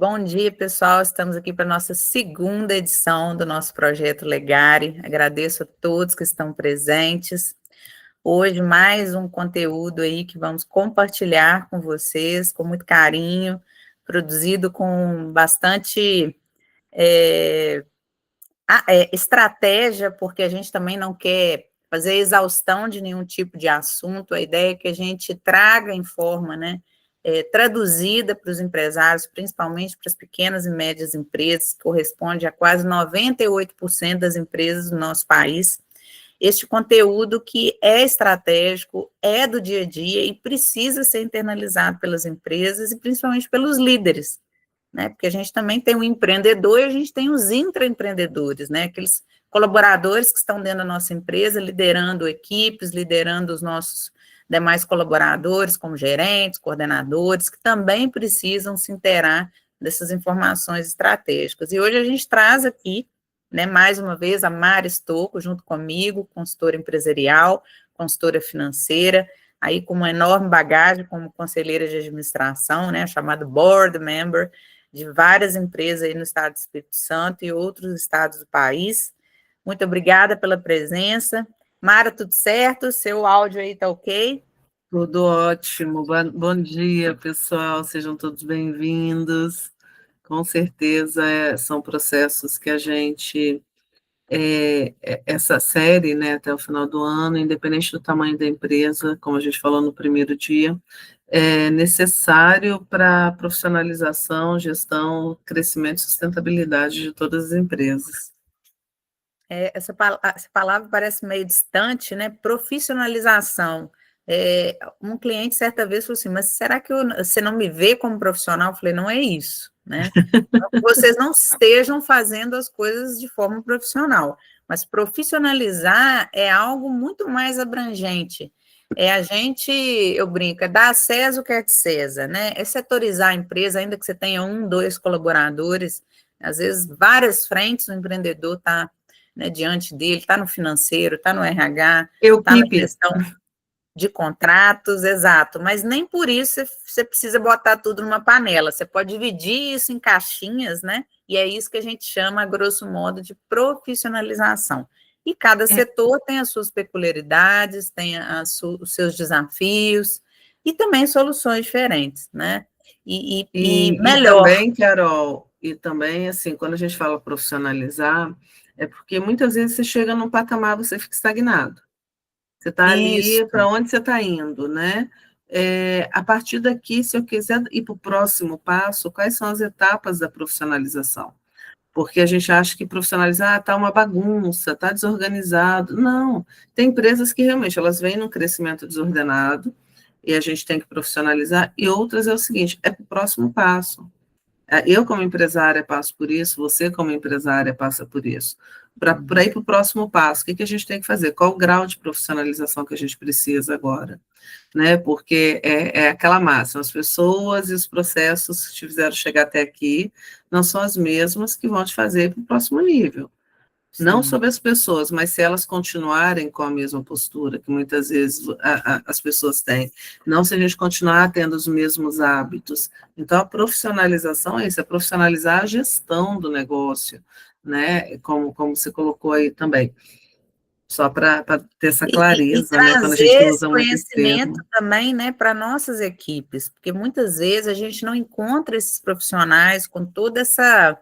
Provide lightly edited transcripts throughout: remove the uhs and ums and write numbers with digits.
Bom dia, pessoal. Estamos aqui para a nossa segunda edição do nosso projeto Legare. Agradeço a todos que estão presentes. Hoje, mais um conteúdo aí que vamos compartilhar com vocês, com muito carinho, produzido com bastante estratégia, porque a gente também não quer fazer exaustão de nenhum tipo de assunto. A ideia é que a gente traga em forma, né, traduzida para os empresários, principalmente para as pequenas e médias empresas, que corresponde a quase 98% das empresas do nosso país. Este conteúdo que é estratégico, é do dia a dia e precisa ser internalizado pelas empresas e principalmente pelos líderes, né? Porque a gente também tem o empreendedor e a gente tem os intraempreendedores, né? Aqueles colaboradores que estão dentro da nossa empresa, liderando equipes, liderando os nossos demais colaboradores, como gerentes, coordenadores, que também precisam se inteirar dessas informações estratégicas. E hoje a gente traz aqui, né, mais uma vez, a Mari Stocco, junto comigo, consultora empresarial, consultora financeira, aí com uma enorme bagagem como conselheira de administração, né, chamada board member, de várias empresas aí no estado do Espírito Santo e outros estados do país. Muito obrigada pela presença. Mara, tudo certo? Seu áudio aí tá ok? Tudo ótimo. Bom dia, pessoal. Sejam todos bem-vindos. Com certeza, são processos que a gente, essa série, né, até o final do ano, independente do tamanho da empresa, como a gente falou no primeiro dia, é necessário para a profissionalização, gestão, crescimento e sustentabilidade de todas as empresas. Essa palavra parece meio distante, né? Profissionalização. Um cliente certa vez falou assim, mas será que você não me vê como profissional? Eu falei, não é isso, né? Não que vocês não estejam fazendo as coisas de forma profissional, mas profissionalizar é algo muito mais abrangente. Eu brinco, é dar a César o que é de César, né? É setorizar a empresa, ainda que você tenha um, dois colaboradores, às vezes várias frentes, o empreendedor está, né, diante dele, está no financeiro, está no RH, Eu, está na Pipe, gestão de contratos, exato, mas nem por isso você precisa botar tudo numa panela, você pode dividir isso em caixinhas, né? E é isso que a gente chama, a grosso modo, de profissionalização. E cada setor tem as suas peculiaridades, tem os seus desafios e também soluções diferentes, né? E E melhor. também, Carol, e também, assim, quando a gente fala profissionalizar, é porque muitas vezes você chega num patamar, você fica estagnado. Você está ali, Isso. para onde você está indo, né? A partir daqui, se eu quiser ir para o próximo passo, quais são as etapas da profissionalização? Porque a gente acha que profissionalizar está uma bagunça, está desorganizado. Não, tem empresas que realmente elas vêm num crescimento desordenado e a gente tem que profissionalizar, e outras é o seguinte, é para o próximo passo. Eu, como empresária, passo por isso, você, como empresária, passa por isso. Para ir para o próximo passo, o que a gente tem que fazer? Qual o grau de profissionalização que a gente precisa agora? Né? Porque é aquela máxima, as pessoas e os processos que te fizeram chegar até aqui não são as mesmas que vão te fazer para o próximo nível. Não Sim. sobre as pessoas, mas se elas continuarem com a mesma postura que muitas vezes as pessoas têm, não se a gente continuar tendo os mesmos hábitos. Então, a profissionalização é isso, é profissionalizar a gestão do negócio, né? Como você colocou aí também, só para ter essa E clareza, né? Quando a gente trazer esse usa muito esse conhecimento termo. também, né, para nossas equipes, porque muitas vezes a gente não encontra esses profissionais com toda essa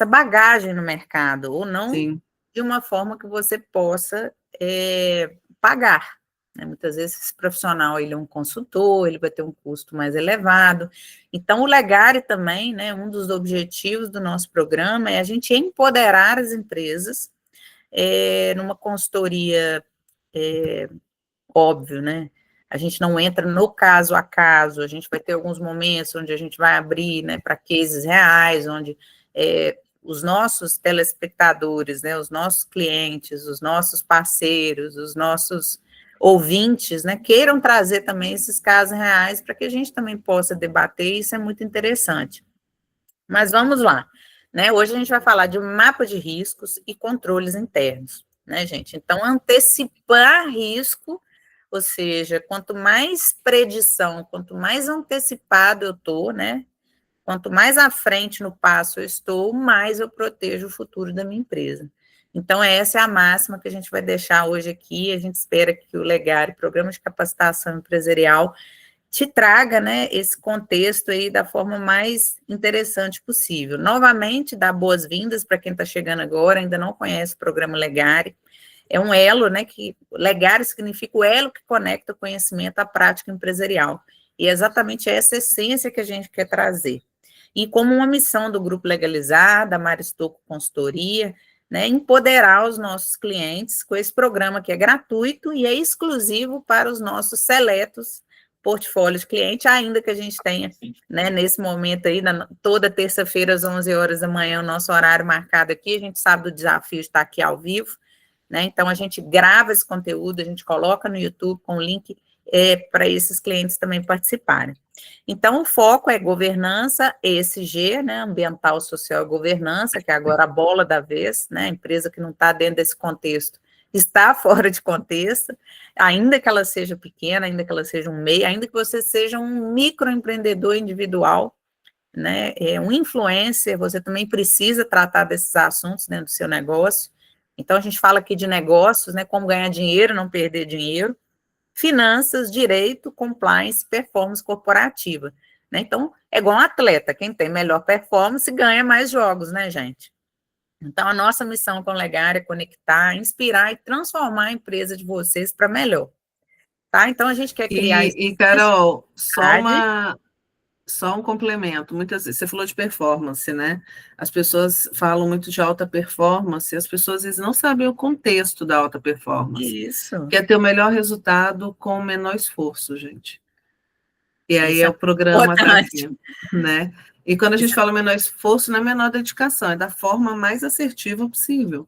bagagem no mercado, ou não Sim. de uma forma que você possa pagar, né? Muitas vezes esse profissional, ele é um consultor, ele vai ter um custo mais elevado. Então, o Legare também, né, um dos objetivos do nosso programa é a gente empoderar as empresas numa consultoria, óbvio, né? A gente não entra no caso a caso, a gente vai ter alguns momentos onde a gente vai abrir, né, para cases reais, onde os nossos telespectadores, né, os nossos clientes, os nossos parceiros, os nossos ouvintes, né, queiram trazer também esses casos reais para que a gente também possa debater, isso é muito interessante. Mas vamos lá, né? Hoje a gente vai falar de um mapa de riscos e controles internos, né, gente? Então, antecipar risco, ou seja, quanto mais predição, quanto mais antecipado eu estou, né, quanto mais à frente no passo eu estou, mais eu protejo o futuro da minha empresa. Então, essa é a máxima que a gente vai deixar hoje aqui. A gente espera que o Legare, Programa de Capacitação Empresarial, te traga, né, esse contexto aí da forma mais interessante possível. Novamente, dar boas-vindas para quem está chegando agora, ainda não conhece o Programa Legare. É um elo, né, que Legare significa o elo que conecta o conhecimento à prática empresarial. E é exatamente essa essência que a gente quer trazer. E como uma missão do Grupo Legalizar, da Maristoco Consultoria, né, empoderar os nossos clientes com esse programa que é gratuito e é exclusivo para os nossos seletos portfólios de cliente, ainda que a gente tenha, né, nesse momento aí, toda terça-feira às 11 horas da manhã, o nosso horário marcado aqui, a gente sabe do desafio de estar aqui ao vivo, né, então a gente grava esse conteúdo, a gente coloca no YouTube com o link para esses clientes também participarem. Então, o foco é governança ESG, né, ambiental, social e governança, que é agora a bola da vez, né, a empresa que não está dentro desse contexto está fora de contexto, ainda que ela seja pequena, ainda que ela seja um MEI, ainda que você seja um microempreendedor individual, né, um influencer, você também precisa tratar desses assuntos dentro do seu negócio. Então, a gente fala aqui de negócios, né, como ganhar dinheiro, não perder dinheiro, finanças, direito, compliance, performance corporativa, né? Então, é igual um atleta, quem tem melhor performance ganha mais jogos, né, gente? Então, a nossa missão com o Legar é conectar, inspirar e transformar a empresa de vocês para melhor, tá? Então, a gente quer criar E Carol, cidade. só um complemento. Muitas vezes, você falou de performance, né? As pessoas falam muito de alta performance, e as pessoas às vezes não sabem o contexto da alta performance, Isso, que é ter o melhor resultado com o menor esforço, gente. E aí isso é é o programa está importante. aqui, né? E quando a gente Isso, fala menor esforço, não é menor dedicação, é da forma mais assertiva possível.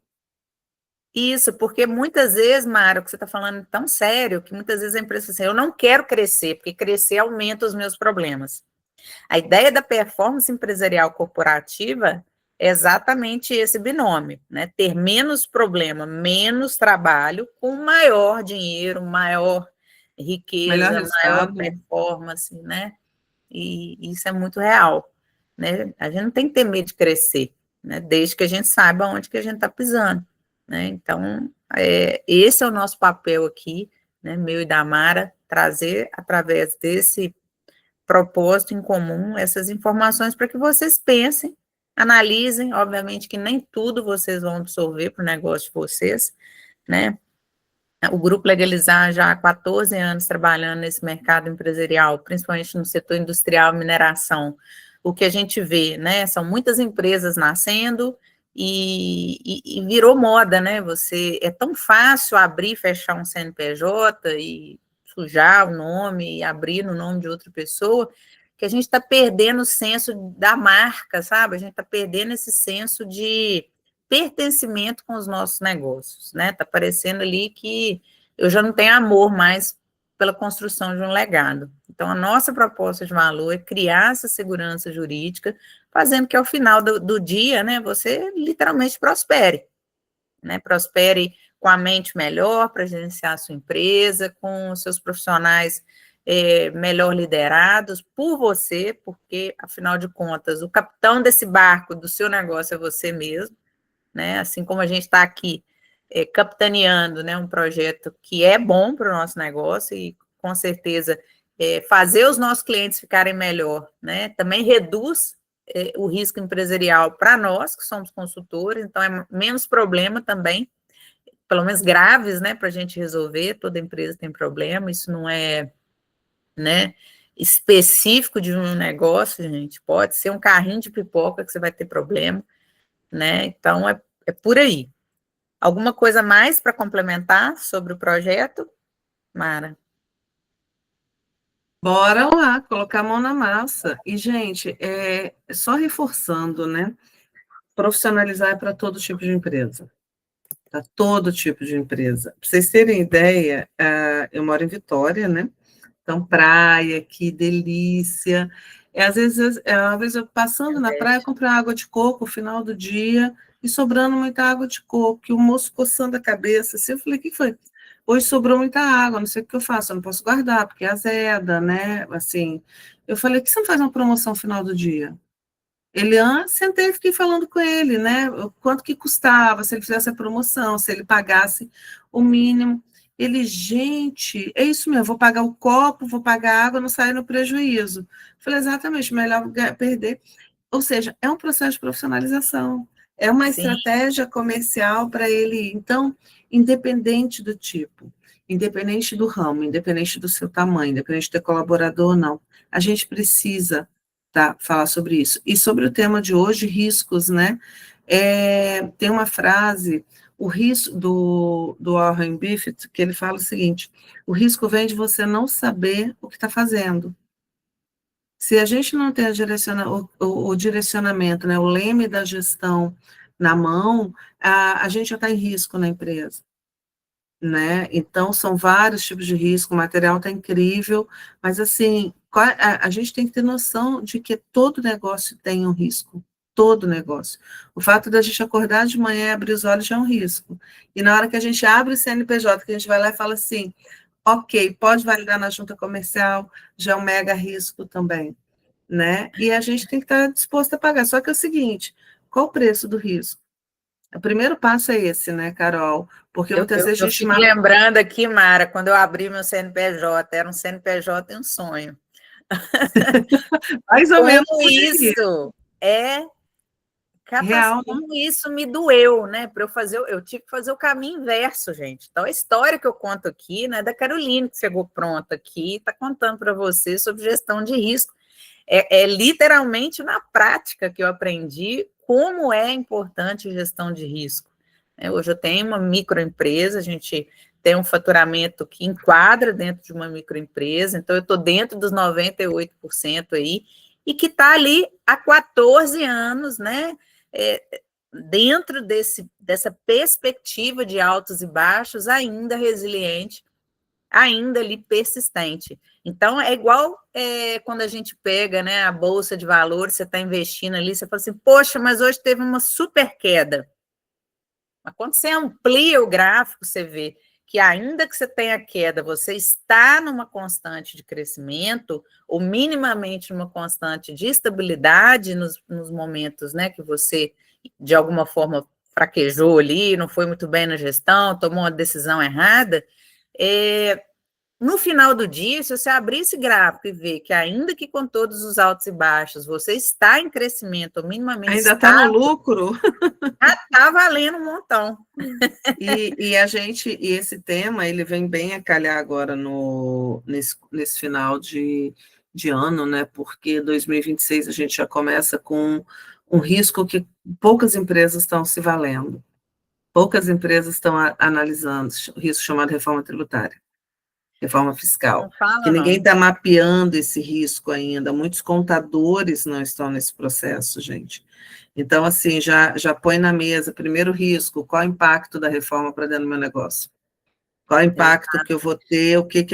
isso, porque muitas vezes, Mara, o que você está falando é tão sério, que muitas vezes a empresa fala assim, eu não quero crescer, porque crescer aumenta os meus problemas. A ideia da performance empresarial corporativa é exatamente esse binômio, né? Ter menos problema, menos trabalho, com maior dinheiro, maior Melhor riqueza, maior resultado. performance, né? E isso é muito real, né? A gente não tem que ter medo de crescer, né? Desde que a gente saiba onde que a gente está pisando, né? Então, esse é o nosso papel aqui, né? Meu e da Mara, trazer através desse propósito em comum, essas informações para que vocês pensem, analisem, obviamente que nem tudo vocês vão absorver para o negócio de vocês, né? O Grupo Legalizar já há 14 anos trabalhando nesse mercado empresarial, principalmente no setor industrial e mineração. O que a gente vê, né, são muitas empresas nascendo e virou moda, né? Você é tão fácil abrir e fechar um CNPJ e sujar o nome e abrir no nome de outra pessoa, que a gente está perdendo o senso da marca, sabe? A gente está perdendo esse senso de pertencimento com os nossos negócios, né? Está parecendo ali que eu já não tenho amor mais pela construção de um legado. Então, a nossa proposta de valor é criar essa segurança jurídica, fazendo que ao final do dia, né, você literalmente prospere, né? Prospere com a mente melhor para gerenciar a sua empresa, com os seus profissionais melhor liderados por você, porque, afinal de contas, o capitão desse barco do seu negócio é você mesmo, né? Assim como a gente está aqui capitaneando, né, um projeto que é bom para o nosso negócio e, com certeza, fazer os nossos clientes ficarem melhor, né? Também reduz o risco empresarial para nós, que somos consultores, então é menos problema também, pelo menos graves, né, para a gente resolver. Toda empresa tem problema, isso não é, né, específico de um negócio, gente. Pode ser um carrinho de pipoca que você vai ter problema, né? Então é por aí. Alguma coisa mais para complementar sobre o projeto, Mara? Bora lá, colocar a mão na massa. E, gente, só reforçando, né? Profissionalizar é para todo tipo de empresa. Para todo tipo de empresa. Para vocês terem ideia, eu moro em Vitória, né? Então, praia, que delícia. Às vezes eu passando na praia, compro água de coco no final do dia e sobrando muita água de coco, e o moço coçando a cabeça. Assim, eu falei, o que foi? Hoje sobrou muita água, não sei o que eu faço, eu não posso guardar, porque é azeda, né? Assim, eu falei, por que você não faz uma promoção no final do dia? Sentei e fiquei falando com ele, né? Quanto que custava, se ele fizesse a promoção, se ele pagasse o mínimo. Ele, gente, é isso mesmo, vou pagar o copo, vou pagar a água, não sair no prejuízo. Falei, exatamente, melhor perder. Ou seja, é um processo de profissionalização, é uma Sim, estratégia comercial para ele. Então, independente do tipo, independente do ramo, independente do seu tamanho, independente de ter colaborador ou não, a gente precisa falar sobre isso. E sobre o tema de hoje, riscos, né? Tem uma frase, o risco do Warren Buffett, que ele fala o seguinte: o risco vem de você não saber o que está fazendo. Se a gente não tem o direcionamento, né, o leme da gestão na mão, a gente já está em risco na empresa, né? Então, são vários tipos de risco, o material está incrível, mas, assim, a gente tem que ter noção de que todo negócio tem um risco, todo negócio. O fato da gente acordar de manhã e abrir os olhos já é um risco. E na hora que a gente abre o CNPJ, que a gente vai lá e fala assim, ok, pode validar na junta comercial, já é um mega risco também, né? E a gente tem que estar disposto a pagar. Só que é o seguinte, qual o preço do risco? O primeiro passo é esse, né, Carol? Porque muitas vezes a eu gente fico lembrando aqui, Mara, quando eu abri meu CNPJ, era um CNPJ e um sonho. mais ou menos Como por aí. isso é capaz, Real, né? como isso me doeu, né? Para eu fazer, eu tive que fazer o caminho inverso, gente. Então, a história que eu conto aqui, né, da Caroline, que chegou pronta aqui, está contando para você sobre gestão de risco. É literalmente na prática que eu aprendi como é importante gestão de risco. Hoje eu tenho uma microempresa, a gente tem um faturamento que enquadra dentro de uma microempresa, então eu estou dentro dos 98% aí, e que está ali há 14 anos, né? Dentro dessa perspectiva de altos e baixos, ainda resiliente, ainda ali persistente. Então, é igual quando a gente pega, né, a bolsa de valores, você está investindo ali, você fala assim, poxa, mas hoje teve uma super queda. Mas quando você amplia o gráfico, você vê que ainda que você tenha queda, você está numa constante de crescimento, ou minimamente numa constante de estabilidade nos momentos, né, que você, de alguma forma, fraquejou ali, não foi muito bem na gestão, tomou uma decisão errada, no final do dia, se você abrir esse gráfico e ver que, ainda que com todos os altos e baixos, você está em crescimento, ou minimamente Ainda está no lucro. já está valendo um montão. E esse tema, ele vem bem a calhar agora nesse final de ano, né? Porque 2026 a gente já começa com um risco que poucas empresas estão se valendo. Poucas empresas estão analisando o risco chamado reforma tributária, reforma fiscal, Não que fala, ninguém não. está mapeando esse risco ainda, muitos contadores não estão nesse processo, gente. Então, assim, já põe na mesa, primeiro risco, qual o impacto da reforma para dentro do meu negócio? Qual o impacto que eu vou ter, o que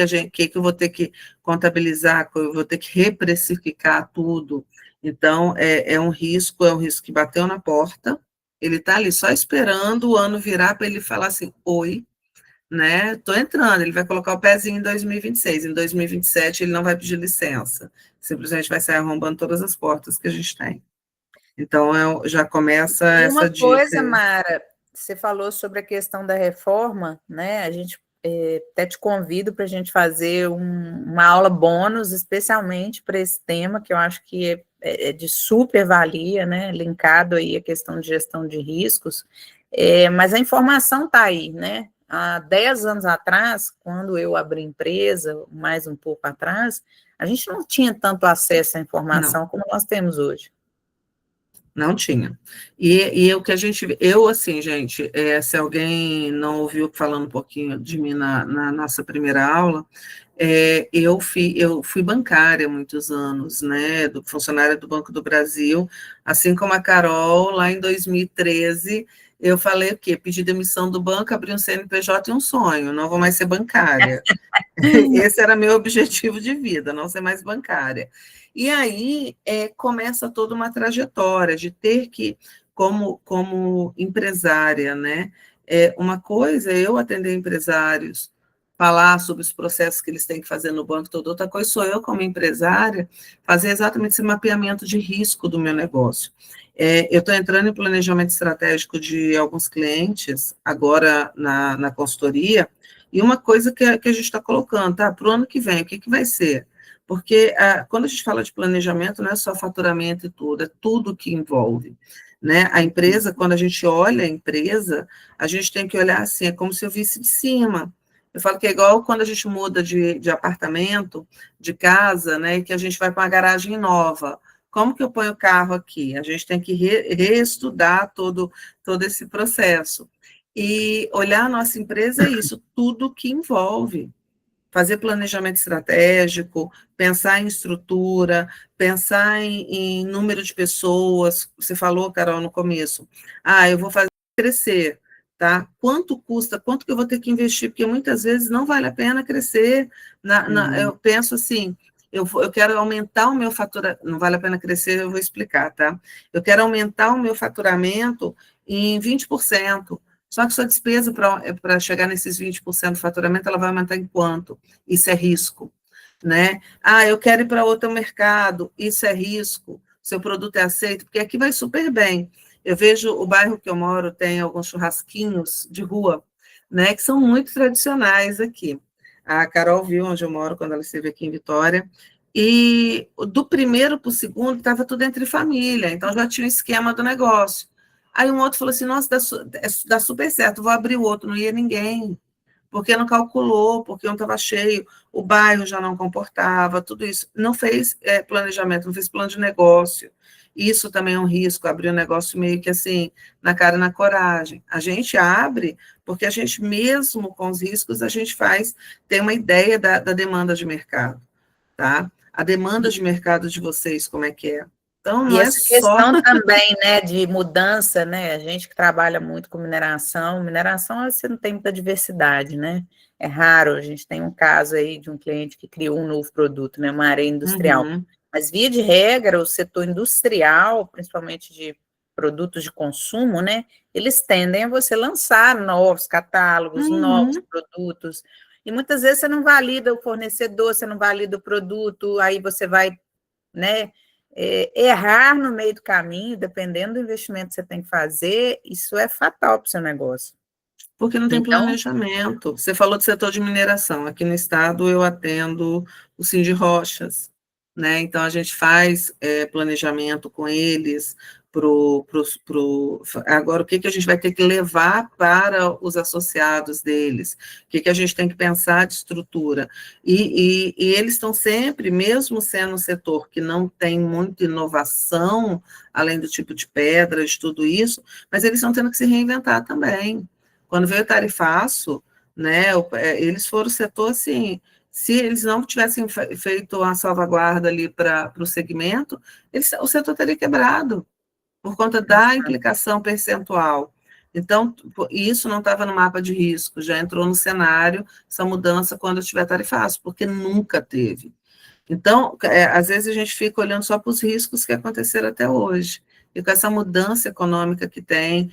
eu vou ter que contabilizar, que eu vou ter que reprecificar tudo. Então, é um risco que bateu na porta, ele está ali só esperando o ano virar para ele falar assim, oi, né, estou entrando, ele vai colocar o pezinho em 2026, em 2027 ele não vai pedir licença, simplesmente vai sair arrombando todas as portas que a gente tem. Então, já começa E essa uma dica. coisa, Mara, você falou sobre a questão da reforma, né? A gente até te convido para a gente fazer uma aula bônus, especialmente para esse tema, que eu acho que é de super valia, né? Linkado aí à questão de gestão de riscos. Mas a informação está aí, né? Há 10 anos atrás, quando eu abri empresa, mais um pouco atrás, a gente não tinha tanto acesso à Não. informação como nós temos hoje. Não tinha. E o que a gente. Eu, assim, gente, se alguém não ouviu falando um pouquinho de mim na nossa primeira aula, eu fui bancária há muitos anos, né? Funcionária do Banco do Brasil, assim como a Carol, lá em 2013. Eu falei o quê? Pedi demissão do banco, abri um CNPJ e um sonho, não vou mais ser bancária. Esse era meu objetivo de vida, não ser mais bancária. E aí começa toda uma trajetória de ter que, como empresária, né? Uma coisa é eu atender empresários falar sobre os processos que eles têm que fazer no banco, toda outra coisa sou eu, como empresária, fazer exatamente esse mapeamento de risco do meu negócio. Eu estou entrando em planejamento estratégico de alguns clientes, agora na consultoria, e uma coisa que a gente está colocando, tá? Para o ano que vem, o que vai ser? Porque quando a gente fala de planejamento, não é só faturamento e tudo, é tudo que envolve. Né? A empresa, quando a gente olha a empresa, a gente tem que olhar assim, é como se eu visse de cima. Eu falo que é igual quando a gente muda de apartamento, de casa, né, e que a gente vai para uma garagem nova. Como que eu ponho o carro aqui? A gente tem que reestudar todo esse processo. E olhar a nossa empresa é isso, tudo que envolve. Fazer planejamento estratégico, pensar em estrutura, pensar em número de pessoas. Você falou, Carol, no começo. Eu vou fazer crescer, tá? Quanto custa? Quanto que eu vou ter que investir? Porque muitas vezes não vale a pena crescer. Eu penso assim, eu quero aumentar o meu faturamento, não vale a pena crescer, eu vou explicar, tá? Eu quero aumentar o meu faturamento em 20%. Só que sua despesa para chegar nesses 20% do faturamento, ela vai aumentar em quanto? Isso é risco, né? Eu quero ir para outro mercado, isso é risco. Seu produto é aceito, porque aqui vai super bem. Eu vejo o bairro que eu moro tem alguns churrasquinhos de rua, né, que são muito tradicionais aqui. A Carol viu onde eu moro quando ela esteve aqui em Vitória, e do primeiro para o segundo estava tudo entre família, então já tinha o esquema do negócio. Aí um outro falou assim, nossa, dá super certo, vou abrir o outro, não ia ninguém, porque não calculou, porque não estava cheio, o bairro já não comportava, tudo isso. Não fez planejamento, não fez plano de negócio. Isso também é um risco, abrir um negócio meio que assim, na cara e na coragem. A gente abre, porque a gente, mesmo com os riscos, a gente tem uma ideia da demanda de mercado, tá? A demanda de mercado de vocês, como é que é? Então, E não é essa só... questão também, né, de mudança, né, a gente que trabalha muito com mineração, você não tem muita diversidade, né, é raro, a gente tem um caso aí de um cliente que criou um novo produto, né, uma areia industrial, mas via de regra, o setor industrial, principalmente de produtos de consumo, né, eles tendem a você lançar novos catálogos, novos produtos, e muitas vezes você não valida o fornecedor, você não valida o produto, aí você vai, né, errar no meio do caminho, dependendo do investimento que você tem que fazer, isso é fatal para o seu negócio. Porque não tem Então, planejamento. Você falou do setor de mineração. Aqui no estado eu atendo o Cindy Rochas, né? Então a gente faz planejamento com eles. Agora, o que a gente vai ter que levar para os associados deles? O que a gente tem que pensar de estrutura? E eles estão sempre, mesmo sendo um setor que não tem muita inovação, além do tipo de pedra, de tudo isso, mas eles estão tendo que se reinventar também. Quando veio o tarifaço, né, eles foram o setor, assim, se eles não tivessem feito a salvaguarda ali para o segmento, o setor teria quebrado, por conta da implicação percentual. Então, isso não estava no mapa de risco, já entrou no cenário, essa mudança quando tiver tarifaço, porque nunca teve. Então, às vezes a gente fica olhando só para os riscos que aconteceram até hoje. E com essa mudança econômica que tem,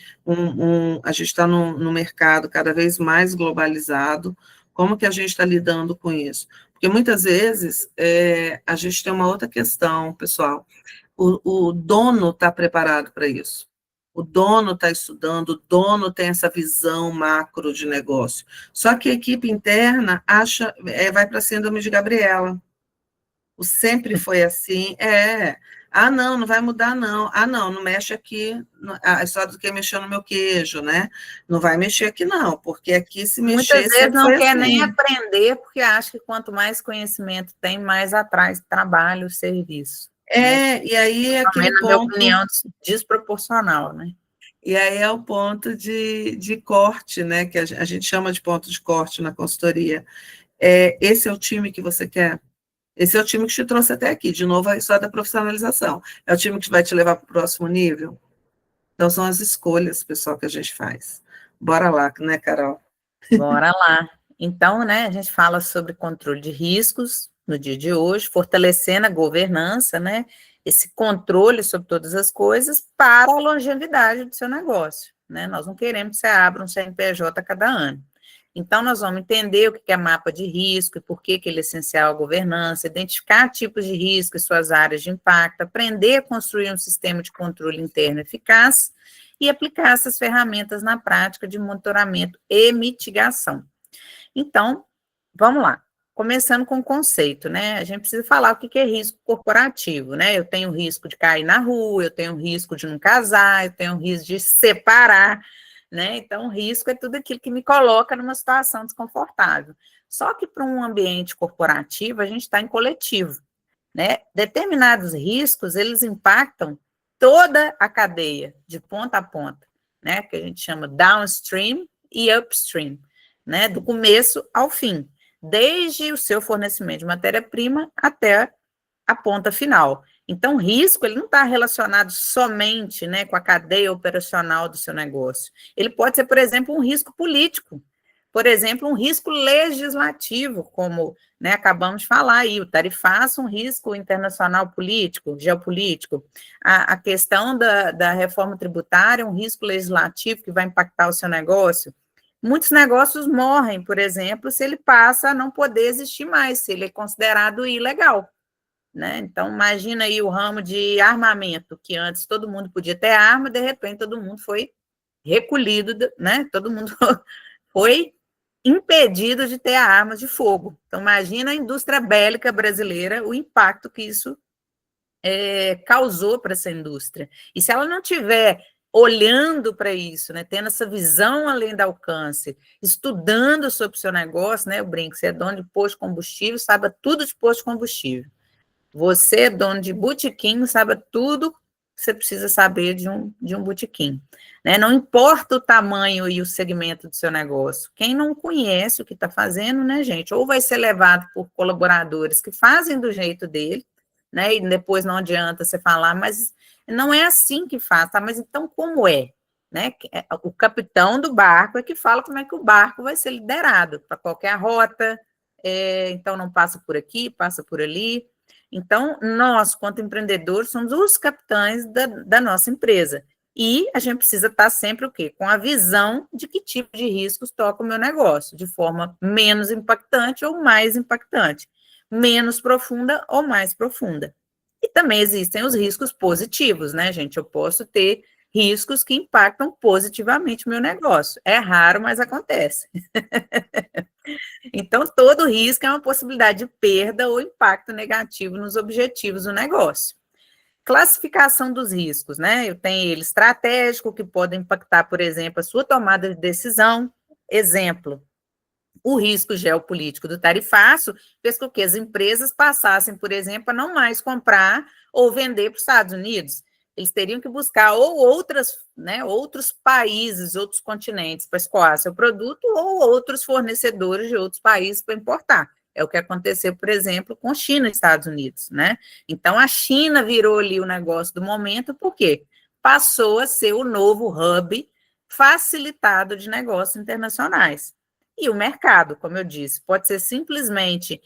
a gente está no mercado cada vez mais globalizado, como que a gente está lidando com isso? Porque muitas vezes a gente tem uma outra questão, pessoal. O dono está preparado para isso. O dono está estudando, o dono tem essa visão macro de negócio. Só que a equipe interna vai para a síndrome de Gabriela. O sempre foi assim, não vai mudar, não. Não mexe aqui, a história do que mexeu no meu queijo, né? Não vai mexer aqui, não, porque aqui se mexer muitas vezes sempre não foi quer assim. nem aprender, porque acha que quanto mais conhecimento tem, mais atrás trabalho, serviço. Né? E aí é Também, aquele na minha ponto... opinião, desproporcional, né? E aí é o ponto de corte, né? Que a gente chama de ponto de corte na consultoria. Esse é o time que você quer? Esse é o time que te trouxe até aqui. De novo, a história da profissionalização. É o time que vai te levar para o próximo nível? Então, são as escolhas, pessoal, que a gente faz. Bora lá, né, Carol? Bora lá. Então, né, a gente fala sobre controle de riscos no dia de hoje, fortalecendo a governança, né, esse controle sobre todas as coisas para a longevidade do seu negócio, né? Nós não queremos que você abra um CNPJ a cada ano. Então, nós vamos entender o que é mapa de risco e por que ele é essencial à governança, identificar tipos de risco e suas áreas de impacto, aprender a construir um sistema de controle interno eficaz e aplicar essas ferramentas na prática de monitoramento e mitigação. Então, vamos lá. Começando com o conceito, né? A gente precisa falar o que é risco corporativo, né? Eu tenho risco de cair na rua, eu tenho risco de não casar, eu tenho risco de separar, né? Então, risco é tudo aquilo que me coloca numa situação desconfortável. Só que para um ambiente corporativo, a gente está em coletivo, né? Determinados riscos, eles impactam toda a cadeia, de ponta a ponta, né? Que a gente chama downstream e upstream, né? Do começo ao fim, desde o seu fornecimento de matéria-prima até a ponta final. Então, o risco, ele não está relacionado somente, né, com a cadeia operacional do seu negócio. Ele pode ser, por exemplo, um risco político, por exemplo, um risco legislativo, como, né, acabamos de falar aí, o tarifaço, um risco internacional político, geopolítico. A questão da reforma tributária, um risco legislativo que vai impactar o seu negócio. Muitos negócios morrem, por exemplo, se ele passa a não poder existir mais, se ele é considerado ilegal, né? Então, imagina aí o ramo de armamento, que antes todo mundo podia ter arma, de repente todo mundo foi recolhido, né? Todo mundo foi impedido de ter armas de fogo. Então, imagina a indústria bélica brasileira, o impacto que isso causou para essa indústria. E se ela não tiver olhando para isso, né, tendo essa visão além do alcance, estudando sobre o seu negócio, né, eu brinco, você é dono de posto de combustível, sabe tudo de posto de combustível. Você é dono de botequim, sabe tudo que você precisa saber de um botequim, né? Não importa o tamanho e o segmento do seu negócio. Quem não conhece o que está fazendo, né, gente? Ou vai ser levado por colaboradores que fazem do jeito dele, né? E depois não adianta você falar, mas não é assim que faz, tá? Mas então como é? Né? O capitão do barco é que fala como é que o barco vai ser liderado para qualquer rota, então não passa por aqui, passa por ali. Então, nós, quanto empreendedores, somos os capitães da nossa empresa. E a gente precisa estar sempre o quê? Com a visão de que tipo de riscos toca o meu negócio, de forma menos impactante ou mais impactante, menos profunda ou mais profunda. E também existem os riscos positivos, né, gente? Eu posso ter riscos que impactam positivamente o meu negócio. É raro, mas acontece. Então, todo risco é uma possibilidade de perda ou impacto negativo nos objetivos do negócio. Classificação dos riscos, né? Eu tenho ele estratégico, que pode impactar, por exemplo, a sua tomada de decisão. Exemplo, o risco geopolítico do tarifaço fez com que as empresas passassem, por exemplo, a não mais comprar ou vender para os Estados Unidos. Eles teriam que buscar ou outros países, outros continentes para escoar seu produto ou outros fornecedores de outros países para importar. É o que aconteceu, por exemplo, com China e Estados Unidos, né? Então, a China virou ali o negócio do momento, por quê? Passou a ser o novo hub facilitado de negócios internacionais. E o mercado, como eu disse, pode ser simplesmente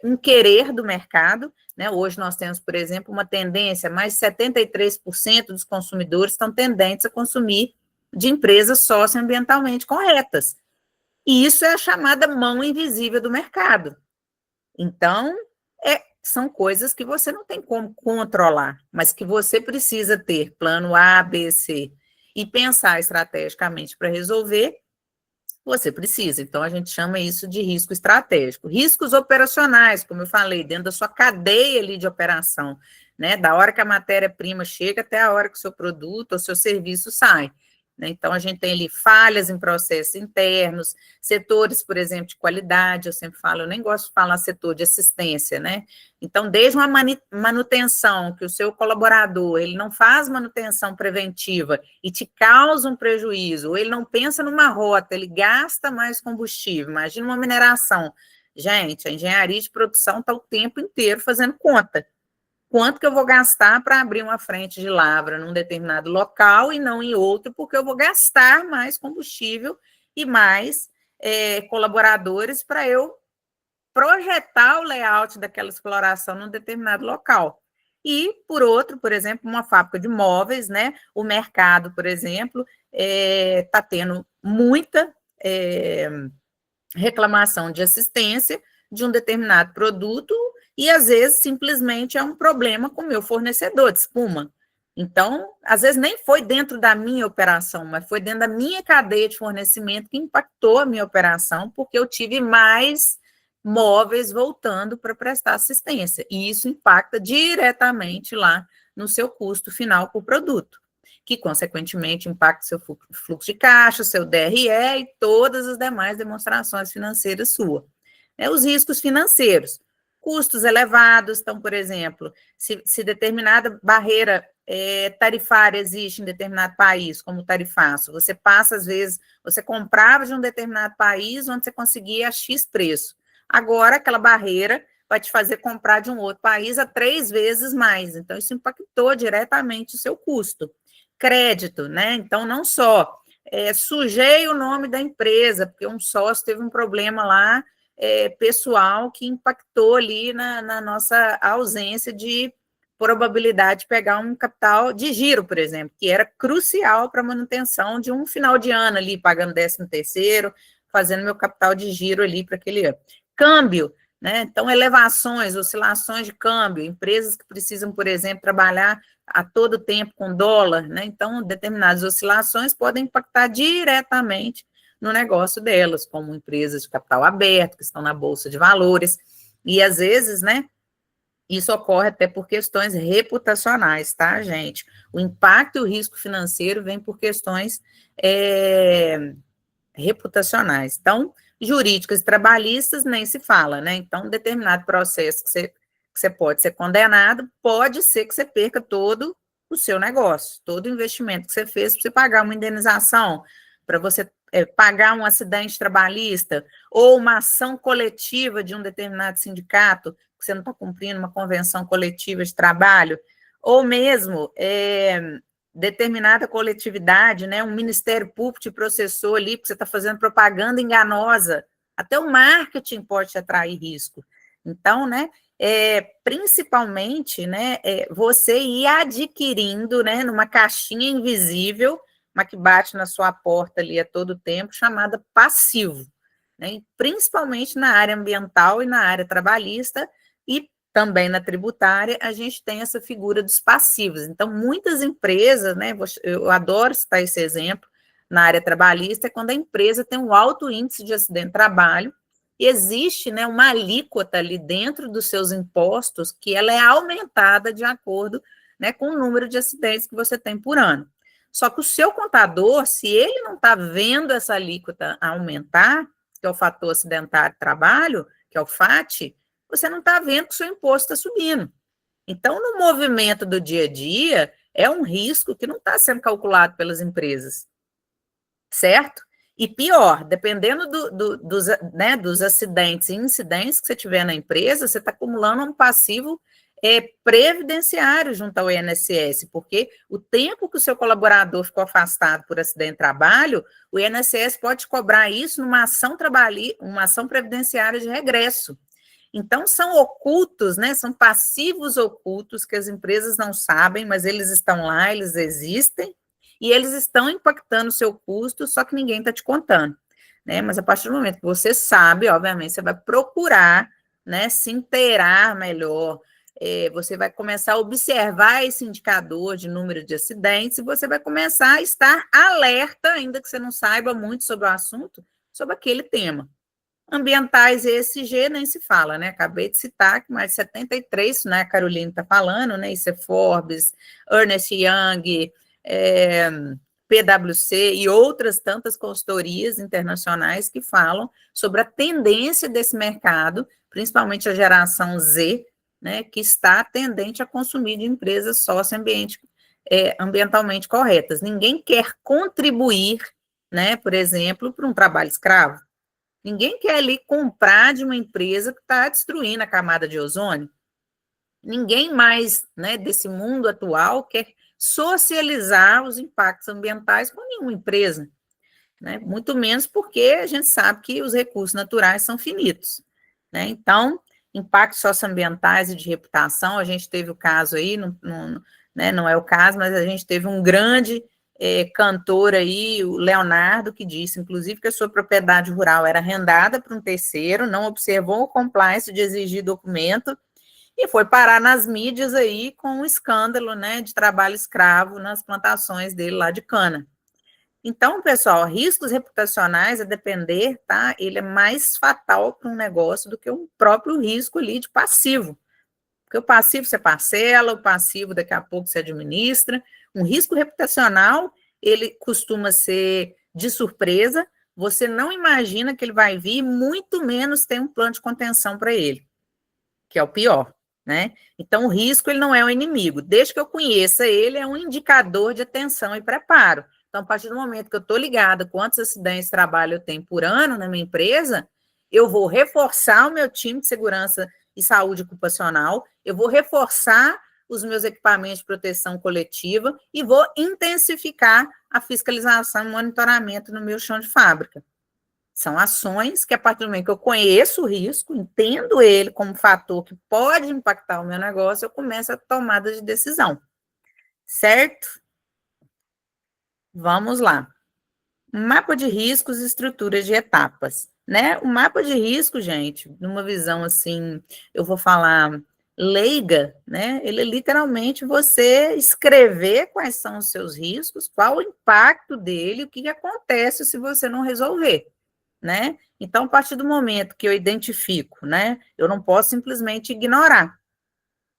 um querer do mercado, né? Hoje nós temos, por exemplo, uma tendência, mais de 73% dos consumidores estão tendentes a consumir de empresas socioambientalmente corretas. E isso é a chamada mão invisível do mercado. Então, são coisas que você não tem como controlar, mas que você precisa ter plano A, B, C, e pensar estrategicamente para resolver, você precisa. Então, a gente chama isso de risco estratégico. Riscos operacionais, como eu falei, dentro da sua cadeia ali de operação, né? Da hora que a matéria-prima chega até a hora que o seu produto ou seu serviço sai. Né? Então, a gente tem ali falhas em processos internos, setores, por exemplo, de qualidade, eu sempre falo, eu nem gosto de falar setor de assistência, né? Então, desde uma manutenção, que o seu colaborador, ele não faz manutenção preventiva e te causa um prejuízo, ou ele não pensa numa rota, ele gasta mais combustível, imagina uma mineração. Gente, a engenharia de produção está o tempo inteiro fazendo conta. Quanto que eu vou gastar para abrir uma frente de lavra num determinado local e não em outro, porque eu vou gastar mais combustível e mais colaboradores para eu projetar o layout daquela exploração num determinado local. E, por outro, por exemplo, uma fábrica de móveis, né? O mercado, por exemplo, está tendo muita reclamação de assistência de um determinado produto e, às vezes, simplesmente é um problema com o meu fornecedor de espuma. Então, às vezes, nem foi dentro da minha operação, mas foi dentro da minha cadeia de fornecimento que impactou a minha operação, porque eu tive mais móveis voltando para prestar assistência. E isso impacta diretamente lá no seu custo final por produto, que, consequentemente, impacta seu fluxo de caixa, seu DRE e todas as demais demonstrações financeiras suas. Os riscos financeiros, custos elevados, então, por exemplo, se determinada barreira tarifária existe em determinado país, como o tarifaço, você passa, às vezes, você comprava de um determinado país onde você conseguia X preço. Agora, aquela barreira vai te fazer comprar de um outro país a 3 vezes mais. Então, isso impactou diretamente o seu custo. Crédito, né? Então, não só sujei o nome da empresa, porque um sócio teve um problema lá pessoal que impactou ali na nossa ausência de probabilidade de pegar um capital de giro, por exemplo, que era crucial para a manutenção de um final de ano ali, pagando 13º, fazendo meu capital de giro ali para aquele ano. Câmbio, né? Então, elevações, oscilações de câmbio, empresas que precisam, por exemplo, trabalhar a todo tempo com dólar, né? Então, determinadas oscilações podem impactar diretamente no negócio delas, como empresas de capital aberto, que estão na Bolsa de Valores, e às vezes, né, isso ocorre até por questões reputacionais, tá, gente? O impacto e o risco financeiro vem por questões reputacionais. Então, jurídicas e trabalhistas nem se fala, né? Então, determinado processo que você pode ser condenado, pode ser que você perca todo o seu negócio, todo o investimento que você fez para você pagar uma indenização, para você pagar um acidente trabalhista, ou uma ação coletiva de um determinado sindicato, que você não está cumprindo uma convenção coletiva de trabalho, ou mesmo determinada coletividade, né, um Ministério Público te processou ali, porque você está fazendo propaganda enganosa, até o marketing pode te atrair risco. Então, né, principalmente, né, você ir adquirindo, né, numa caixinha invisível, mas que bate na sua porta ali a todo tempo, chamada passivo, né, principalmente na área ambiental e na área trabalhista, e também na tributária, a gente tem essa figura dos passivos. Então, muitas empresas, né, eu adoro citar esse exemplo, na área trabalhista, é quando a empresa tem um alto índice de acidente de trabalho, e existe, né, uma alíquota ali dentro dos seus impostos, que ela é aumentada de acordo, né, com o número de acidentes que você tem por ano. Só que o seu contador, se ele não está vendo essa alíquota aumentar, que é o fator acidentário de trabalho, que é o FAT, você não está vendo que o seu imposto está subindo. Então, no movimento do dia a dia, é um risco que não está sendo calculado pelas empresas, certo? E pior, dependendo dos acidentes e incidentes que você tiver na empresa, você está acumulando um passivo previdenciário junto ao INSS, porque o tempo que o seu colaborador ficou afastado por acidente de trabalho, o INSS pode cobrar isso numa ação uma ação previdenciária de regresso. Então, são ocultos, né? São passivos ocultos que as empresas não sabem, mas eles estão lá, eles existem, e eles estão impactando o seu custo, só que ninguém está te contando, né? Mas a partir do momento que você sabe, obviamente, você vai procurar, né, se inteirar melhor, você vai começar a observar esse indicador de número de acidentes, e você vai começar a estar alerta, ainda que você não saiba muito sobre o assunto, sobre aquele tema. Ambientais e ESG nem se fala, né? Acabei de citar que mais de 73, né? A Caroline está falando, né? Isso é Forbes, Ernst Young, PwC e outras tantas consultorias internacionais que falam sobre a tendência desse mercado, principalmente a geração Z, né? Que está tendente a consumir de empresas ambientalmente corretas. Ninguém quer contribuir, né? Por exemplo, para um trabalho escravo. Ninguém quer ali comprar de uma empresa que está destruindo a camada de ozônio. Ninguém mais, né, desse mundo atual quer socializar os impactos ambientais com nenhuma empresa, né? Muito menos porque a gente sabe que os recursos naturais são finitos, né? Então, impactos socioambientais e de reputação, a gente teve o caso aí, né, não é o caso, mas a gente teve um grande cantor aí, o Leonardo, que disse, inclusive, que a sua propriedade rural era arrendada para um terceiro, não observou o compliance de exigir documento e foi parar nas mídias aí com um escândalo, né, de trabalho escravo nas plantações dele lá de cana. Então, pessoal, riscos reputacionais, a depender, tá? Ele é mais fatal para um negócio do que o próprio risco ali de passivo. Porque o passivo você parcela, o passivo daqui a pouco você administra. Um risco reputacional, ele costuma ser de surpresa, você não imagina que ele vai vir, muito menos tem um plano de contenção para ele, que é o pior, né? Então, o risco, ele não é o inimigo. Desde que eu conheça ele, é um indicador de atenção e preparo. Então, a partir do momento que eu estou ligada quantos acidentes de trabalho eu tenho por ano na minha empresa, eu vou reforçar o meu time de segurança e saúde ocupacional, eu vou reforçar os meus equipamentos de proteção coletiva e vou intensificar a fiscalização e monitoramento no meu chão de fábrica. São ações que, a partir do momento que eu conheço o risco, entendo ele como fator que pode impactar o meu negócio, eu começo a tomada de decisão. Certo? Vamos lá. Mapa de riscos e estruturas de etapas, né? O mapa de risco, gente, numa visão assim, eu vou falar leiga, né? Ele é literalmente você escrever quais são os seus riscos, qual o impacto dele, o que acontece se você não resolver, né? Então, a partir do momento que eu identifico, né? Eu não posso simplesmente ignorar,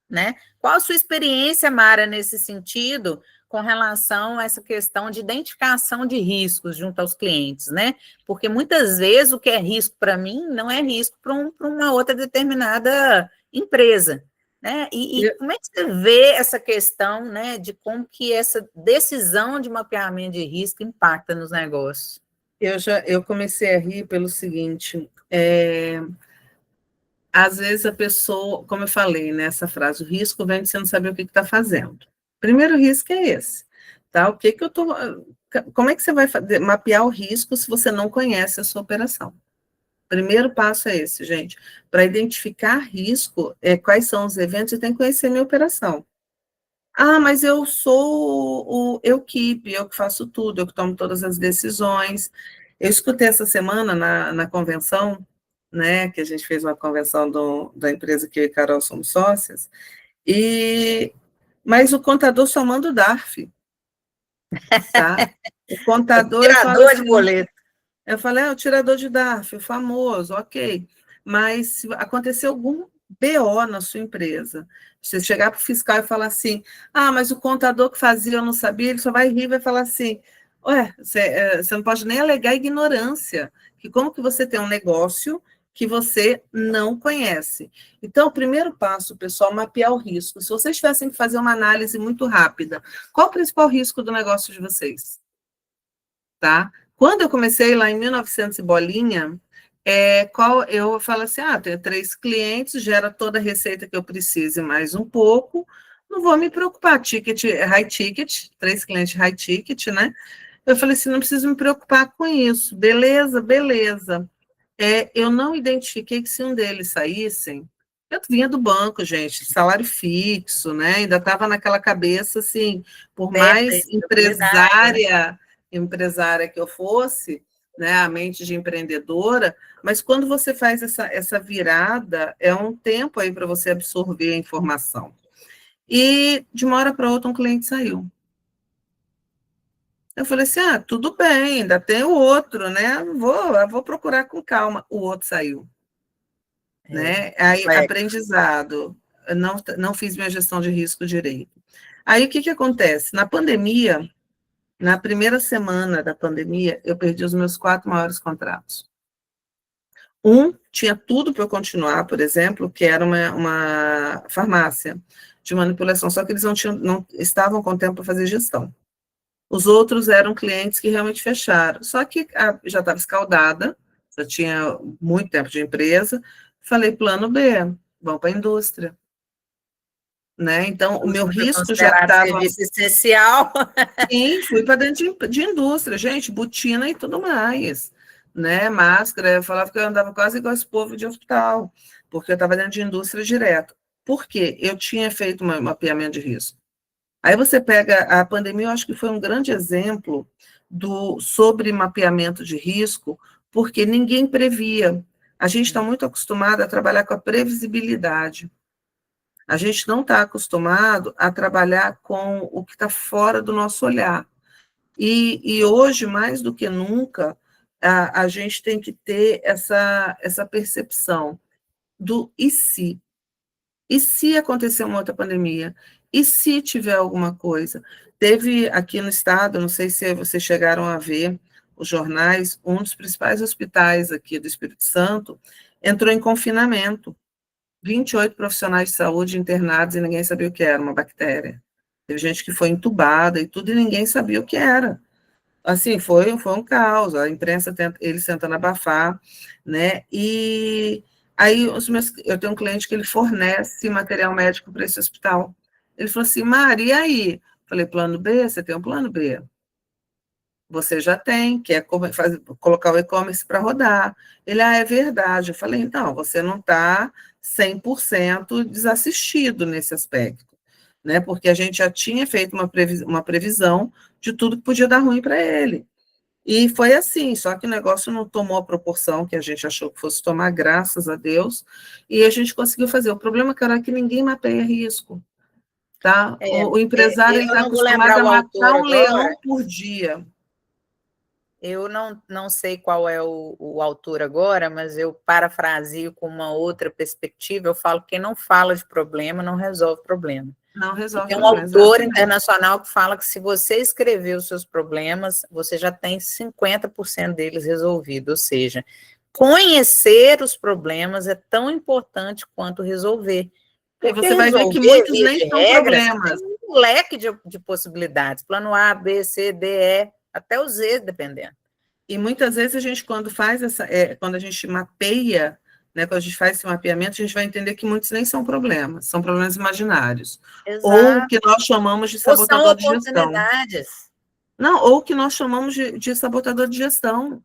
né? Qual a sua experiência, Mara, nesse sentido, com relação a essa questão de identificação de riscos junto aos clientes, né? Porque muitas vezes o que é risco para mim não é risco para uma outra determinada empresa, né? E como é que você vê essa questão, né, de como que essa decisão de mapeamento de risco impacta nos negócios? Eu comecei a rir pelo seguinte, às vezes a pessoa, como eu falei nessa frase, o risco vem de você não saber o que está fazendo. Primeiro risco é esse, tá? O que que eu tô, como é que você vai mapear o risco se você não conhece a sua operação? Primeiro passo é esse, gente. Para identificar risco, quais são os eventos, eu tenho que conhecer a minha operação. Ah, mas eu sou eu que faço tudo, eu que tomo todas as decisões. Eu escutei essa semana na convenção, né, que a gente fez uma convenção da empresa que eu e Carol somos sócias, mas o contador só manda o DARF, tá? O contador, eu falo Tirador de assim, boleto. eu falei, o tirador de DARF, o famoso, ok. Mas se aconteceu algum BO na sua empresa, você chegar para o fiscal e falar assim, mas o contador que fazia eu não sabia, ele só vai rir e vai falar assim, ué, você não pode nem alegar ignorância, que como que você tem um negócio que você não conhece. Então, o primeiro passo, pessoal, mapear o risco. Se vocês tivessem que fazer uma análise muito rápida, qual o principal risco do negócio de vocês? Tá? Quando eu comecei lá em 1900 e bolinha, eu falo assim, tenho 3 clientes, gera toda a receita que eu preciso e mais um pouco, não vou me preocupar, high ticket, 3 clientes high ticket, né? Eu falei assim, não preciso me preocupar com isso, beleza, beleza. Eu não identifiquei que se um deles saíssem, eu vinha do banco, gente, salário fixo, né? Ainda estava naquela cabeça, assim, por mais empresária que eu fosse, né, a mente de empreendedora, mas quando você faz essa virada, é um tempo aí para você absorver a informação. E de uma hora para outra um cliente saiu. Eu falei assim, tudo bem, ainda tem o outro, né? Eu vou procurar com calma. O outro saiu. Né? Aí, aprendizado. Eu não fiz minha gestão de risco direito. Aí, o que acontece? Na pandemia, na primeira semana da pandemia, eu perdi os meus 4 maiores contratos. Um tinha tudo para eu continuar, por exemplo, que era uma farmácia de manipulação, só que eles não estavam com tempo para fazer gestão. Os outros eram clientes que realmente fecharam, só que já estava escaldada, já tinha muito tempo de empresa, falei, plano B, vamos para a indústria. Né? Então, o meu risco já estava... serviço essencial. Sim, fui para dentro de indústria, gente, botina e tudo mais, né? Máscara, eu falava que eu andava quase igual esse povo de hospital, porque eu estava dentro de indústria direto. Por quê? Eu tinha feito um mapeamento de risco. Aí você pega a pandemia, eu acho que foi um grande exemplo sobre mapeamento de risco, porque ninguém previa. A gente está muito acostumado a trabalhar com a previsibilidade. A gente não está acostumado a trabalhar com o que está fora do nosso olhar. E hoje, mais do que nunca, a gente tem que ter essa percepção do e se. E se acontecer uma outra pandemia? E se tiver alguma coisa? Teve aqui no estado, não sei se vocês chegaram a ver os jornais, um dos principais hospitais aqui do Espírito Santo entrou em confinamento. 28 profissionais de saúde internados e ninguém sabia o que era, uma bactéria. Teve gente que foi entubada e tudo, e ninguém sabia o que era. Assim, foi um caos, a imprensa, eles tentando abafar, né, e aí eu tenho um cliente que ele fornece material médico para esse hospital. Ele falou assim, Mari, e aí? Falei, plano B? Você tem um plano B? Você já tem, que é colocar o e-commerce para rodar. Ele, é verdade. Eu falei, então, você não está 100% desassistido nesse aspecto, né? Porque a gente já tinha feito uma previsão de tudo que podia dar ruim para ele. E foi assim, só que o negócio não tomou a proporção que a gente achou que fosse tomar, graças a Deus, e a gente conseguiu fazer. O problema, cara, é que ninguém mapeia risco, tá? O empresário eu está não vou acostumado lembrar a o matar autor um agora. leão por dia. Eu não sei qual é o autor agora, mas eu parafraseo com uma outra perspectiva. Eu falo que quem não fala de problema não resolve problema. Não E resolve tem o um problema, autor exatamente. internacional que fala que se você escrever os seus problemas, você já tem 50% deles resolvidos. Ou seja, conhecer os problemas é tão importante quanto resolver. E Porque você vai ver que resolver, muitos via nem de são regra, você tem problemas. um leque de possibilidades. Plano A, B, C, D, E, até o Z, dependendo. E muitas vezes a gente, quando faz quando a gente mapeia, né, quando a gente faz esse mapeamento, a gente vai entender que muitos nem são problemas imaginários. Ou Exato. que nós chamamos de Ou são sabotador de gestão. oportunidades. Não, ou que nós chamamos de sabotador de gestão,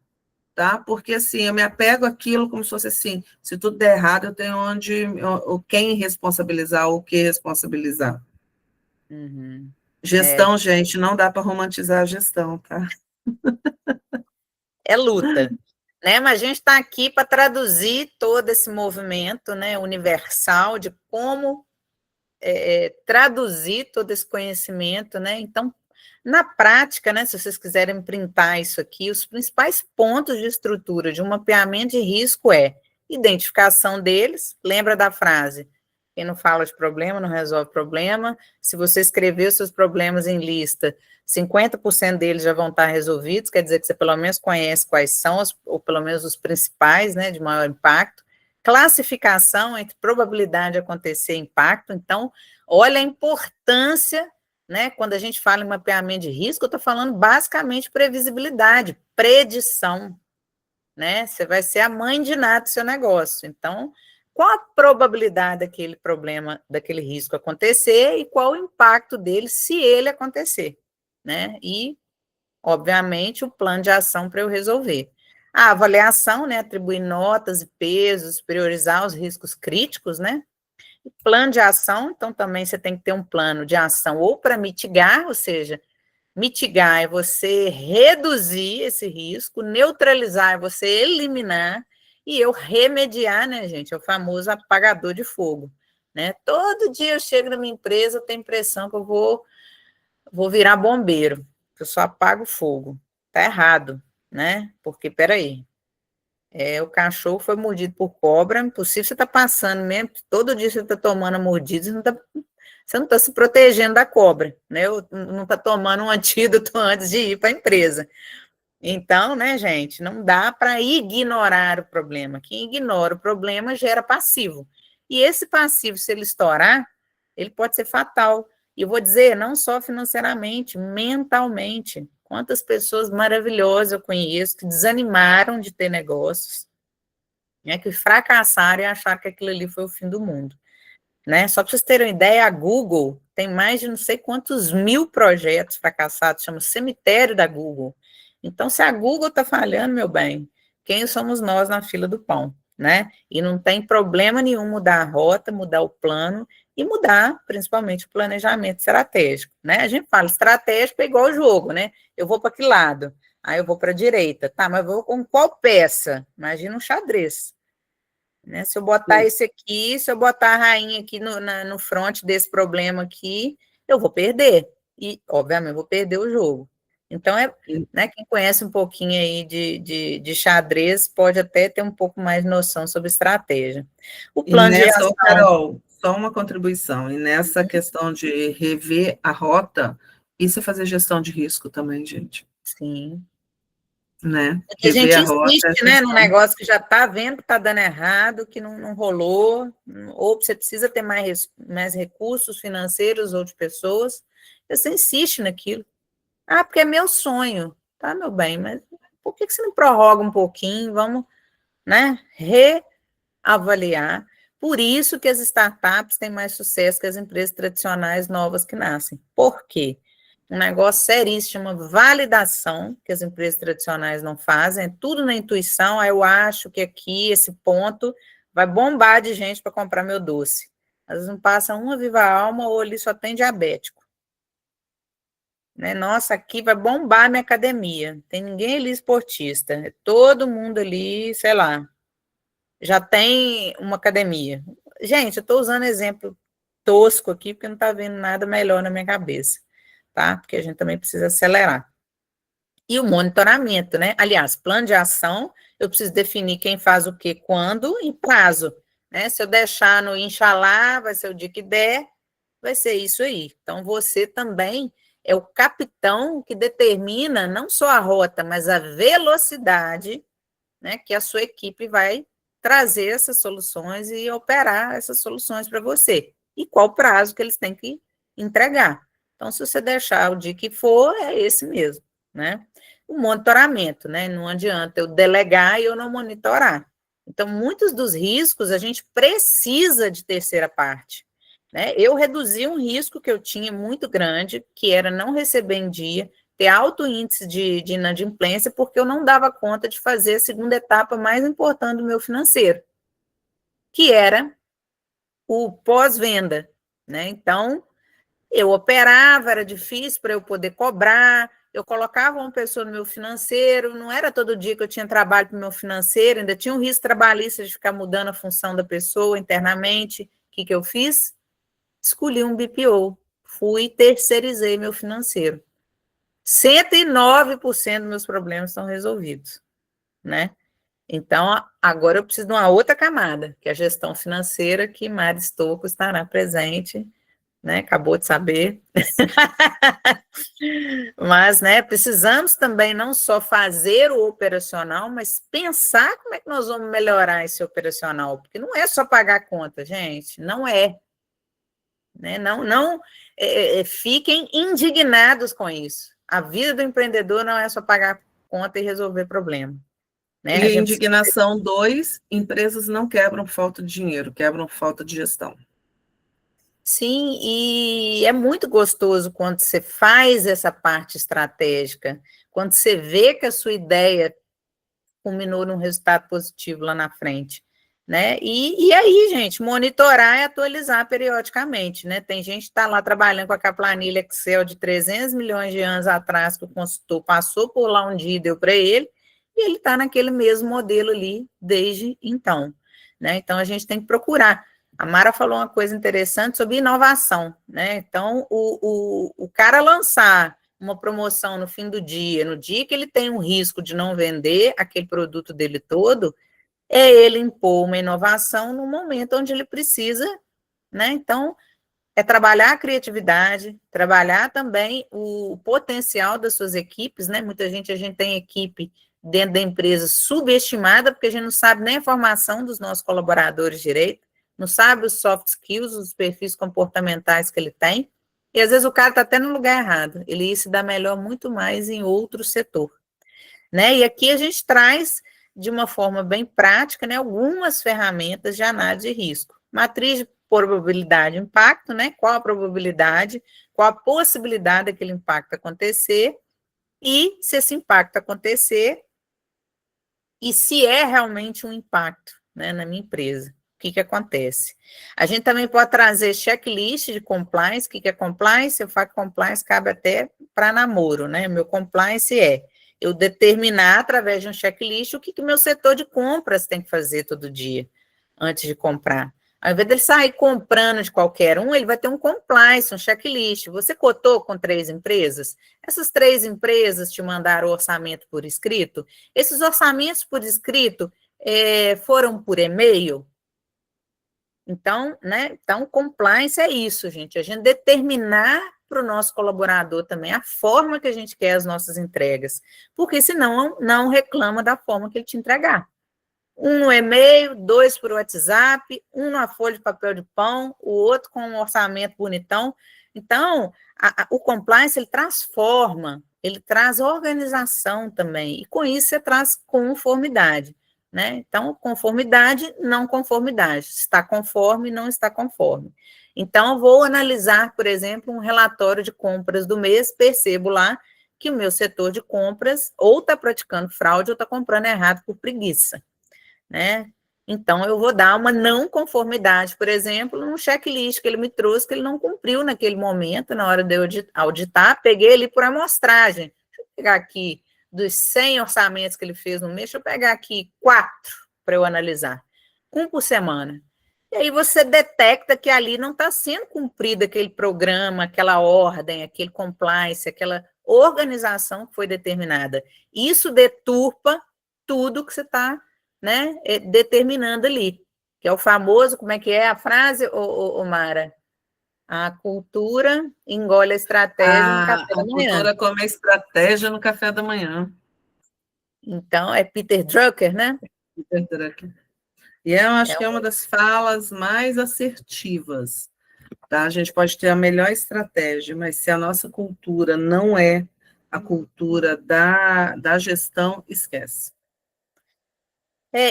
tá? Porque assim, eu me apego àquilo como se fosse assim, se tudo der errado, eu tenho quem responsabilizar ou o que responsabilizar. Uhum. Gestão, gente, não dá para romantizar a gestão, tá? É luta, né? Mas a gente está aqui para traduzir todo esse movimento, né, universal de como traduzir todo esse conhecimento, né? Então, na prática, né, se vocês quiserem printar isso aqui, os principais pontos de estrutura de um mapeamento de risco é identificação deles, lembra da frase, quem não fala de problema não resolve problema, se você escrever os seus problemas em lista, 50% deles já vão estar resolvidos, quer dizer que você pelo menos conhece quais são, ou pelo menos os principais, né, de maior impacto. Classificação entre probabilidade de acontecer e impacto, então, olha a importância, né, quando a gente fala em mapeamento de risco, eu estou falando basicamente previsibilidade, predição, né, você vai ser a mãe de nada do seu negócio, então, qual a probabilidade daquele problema, daquele risco acontecer e qual o impacto dele se ele acontecer, né, e, obviamente, o plano de ação para eu resolver. A avaliação, né, atribuir notas e pesos, priorizar os riscos críticos, né, plano de ação, então também você tem que ter um plano de ação ou para mitigar, ou seja, mitigar é você reduzir esse risco, neutralizar é você eliminar, e eu remediar, né, gente, é o famoso apagador de fogo, né? Todo dia eu chego na minha empresa, eu tenho a impressão que eu vou virar bombeiro, que eu só apago o fogo. Tá errado, né? Porque, peraí, o cachorro foi mordido por cobra, impossível você tá passando mesmo, todo dia você tá tomando a mordida, você não tá se protegendo da cobra, né? Ou não tá tomando um antídoto antes de ir para a empresa. Então, né, gente, não dá para ignorar o problema. Quem ignora o problema gera passivo. E esse passivo, se ele estourar, ele pode ser fatal. E eu vou dizer, não só financeiramente, mentalmente. Quantas pessoas maravilhosas eu conheço que desanimaram de ter negócios, né, que fracassaram e acharam que aquilo ali foi o fim do mundo, né? Só para vocês terem uma ideia, a Google tem mais de não sei quantos mil projetos fracassados, chama cemitério da Google. Então, se a Google está falhando, meu bem, quem somos nós na fila do pão, né? E não tem problema nenhum mudar a rota, mudar o plano e mudar, principalmente, o planejamento estratégico, né? A gente fala estratégico é igual o jogo, né? Eu vou para que lado? Aí eu vou para a direita. Tá, mas eu vou com qual peça? Imagina um xadrez. Né? Se eu botar esse aqui, se eu botar a rainha aqui no front desse problema aqui, eu vou perder. E, obviamente, eu vou perder o jogo. Então, né, quem conhece um pouquinho aí de xadrez pode até ter um pouco mais de noção sobre estratégia. O E plano de nessa, ação... Carol, só uma contribuição, e nessa questão de rever a rota, isso é fazer gestão de risco também, gente. Sim. Né? A Rever gente a rota é insiste, né, num gestão. negócio que já está vendo que está dando errado, que não rolou, ou você precisa ter mais recursos financeiros ou de pessoas, você insiste naquilo. Ah, porque é meu sonho. Tá, meu bem, mas por que você não prorroga um pouquinho? Vamos, né, reavaliar. Por isso que as startups têm mais sucesso que as empresas tradicionais novas que nascem. Por quê? Um negócio seríssimo, chama validação, que as empresas tradicionais não fazem, é tudo na intuição, eu acho que aqui, esse ponto, vai bombar de gente para comprar meu doce. Às vezes não passa uma viva alma ou ali só tem diabético. Né? Nossa, aqui vai bombar minha academia. Tem ninguém ali esportista. É todo mundo ali, sei lá, já tem uma academia. Gente, eu estou usando exemplo tosco aqui, porque não está vendo nada melhor na minha cabeça, tá? Porque a gente também precisa acelerar. E o monitoramento, né? Aliás, plano de ação, eu preciso definir quem faz o quê, quando e prazo. Né? Se eu deixar no Inxalá, vai ser o dia que der, vai ser isso aí. Então, você também é o capitão que determina não só a rota, mas a velocidade, né, que a sua equipe vai trazer essas soluções e operar essas soluções para você. E qual prazo que eles têm que entregar. Então, se você deixar o dia que for, é esse mesmo, né? O monitoramento, né? Não adianta eu delegar e eu não monitorar. Então, muitos dos riscos a gente precisa de terceira parte. Né? Eu reduzi um risco que eu tinha muito grande, que era não receber em dia, ter alto índice de inadimplência, porque eu não dava conta de fazer a segunda etapa mais importante do meu financeiro, que era o pós-venda. Né? Então, eu operava, era difícil para eu poder cobrar, eu colocava uma pessoa no meu financeiro, não era todo dia que eu tinha trabalho para o meu financeiro, ainda tinha um risco trabalhista de ficar mudando a função da pessoa internamente. O que eu fiz? Escolhi um BPO, fui e terceirizei meu financeiro. 109% dos meus problemas estão resolvidos, né? Então, agora eu preciso de uma outra camada, que é a gestão financeira, que Mari Stocco estará presente, né? Acabou de saber. Mas, né, precisamos também não só fazer o operacional, mas pensar como é que nós vamos melhorar esse operacional, porque não é só pagar a conta, gente, não é. Né? Não fiquem indignados com isso. A vida do empreendedor não é só pagar conta e resolver problema. Né? E A a gente... indignação 2, empresas não quebram por falta de dinheiro, quebram por falta de gestão. Sim, e é muito gostoso quando você faz essa parte estratégica, quando você vê que a sua ideia culminou num resultado positivo lá na frente. Né? E aí, gente, monitorar e atualizar periodicamente, né? Tem gente que está lá trabalhando com aquela planilha Excel de 300 milhões de anos atrás que o consultor passou por lá um dia e deu para ele, e ele está naquele mesmo modelo ali desde então, né? Então, a gente tem que procurar. A Mara falou uma coisa interessante sobre inovação, né? Então, o cara lançar uma promoção no fim do dia, no dia que ele tem um risco de não vender aquele produto dele todo, é ele impor uma inovação no momento onde ele precisa, né? Então, é trabalhar a criatividade, trabalhar também o potencial das suas equipes, né? Muita gente, a gente tem equipe dentro da empresa subestimada, porque a gente não sabe nem a formação dos nossos colaboradores direito, não sabe os soft skills, os perfis comportamentais que ele tem, e às vezes o cara está até no lugar errado, ele ia se dar melhor muito mais em outro setor. Né? E aqui a gente traz, de uma forma bem prática, né, algumas ferramentas de análise de risco. Matriz de probabilidade e impacto, né? Qual a probabilidade, qual a possibilidade daquele impacto acontecer, e se esse impacto acontecer, e se é realmente um impacto, né, na minha empresa. que acontece? A gente também pode trazer checklist de compliance. O que é compliance? Eu falo que compliance cabe até para namoro, né? Meu compliance é eu determinar, através de um checklist, o que meu setor de compras tem que fazer todo dia, antes de comprar. Ao invés dele sair comprando de qualquer um, ele vai ter um compliance, um checklist. Você cotou com 3 empresas? Essas 3 empresas te mandaram o orçamento por escrito? Esses orçamentos por escrito foram por e-mail? Então, né? Então, compliance é isso, gente. A gente determinar para o nosso colaborador também a forma que a gente quer as nossas entregas. Porque senão não reclama da forma que ele te entregar. 1 no e-mail, 2 por WhatsApp, 1 na folha de papel de pão, o outro com um orçamento bonitão. Então, o compliance, ele transforma, ele traz organização também, e com isso você traz conformidade, né? Então, conformidade, não conformidade, está conforme, não está conforme. Então, eu vou analisar, por exemplo, um relatório de compras do mês, percebo lá que o meu setor de compras ou está praticando fraude ou está comprando errado por preguiça, né? Então, eu vou dar uma não conformidade, por exemplo, num checklist que ele me trouxe, que ele não cumpriu naquele momento, na hora de eu auditar, peguei ele por amostragem. Deixa eu pegar aqui, dos 100 orçamentos que ele fez no mês, deixa eu pegar aqui 4 para eu analisar. 1 por semana. E aí você detecta que ali não está sendo cumprido aquele programa, aquela ordem, aquele compliance, aquela organização que foi determinada. Isso deturpa tudo que você está, né, determinando ali, que é o famoso, como é que é a frase, Mara? A cultura engole a estratégia no café da A manhã. cultura come a estratégia no café da manhã. Então, é Peter Drucker, né? Peter Drucker. E eu acho que é uma das falas mais assertivas, tá? A gente pode ter a melhor estratégia, mas se a nossa cultura não é a cultura da gestão, esquece.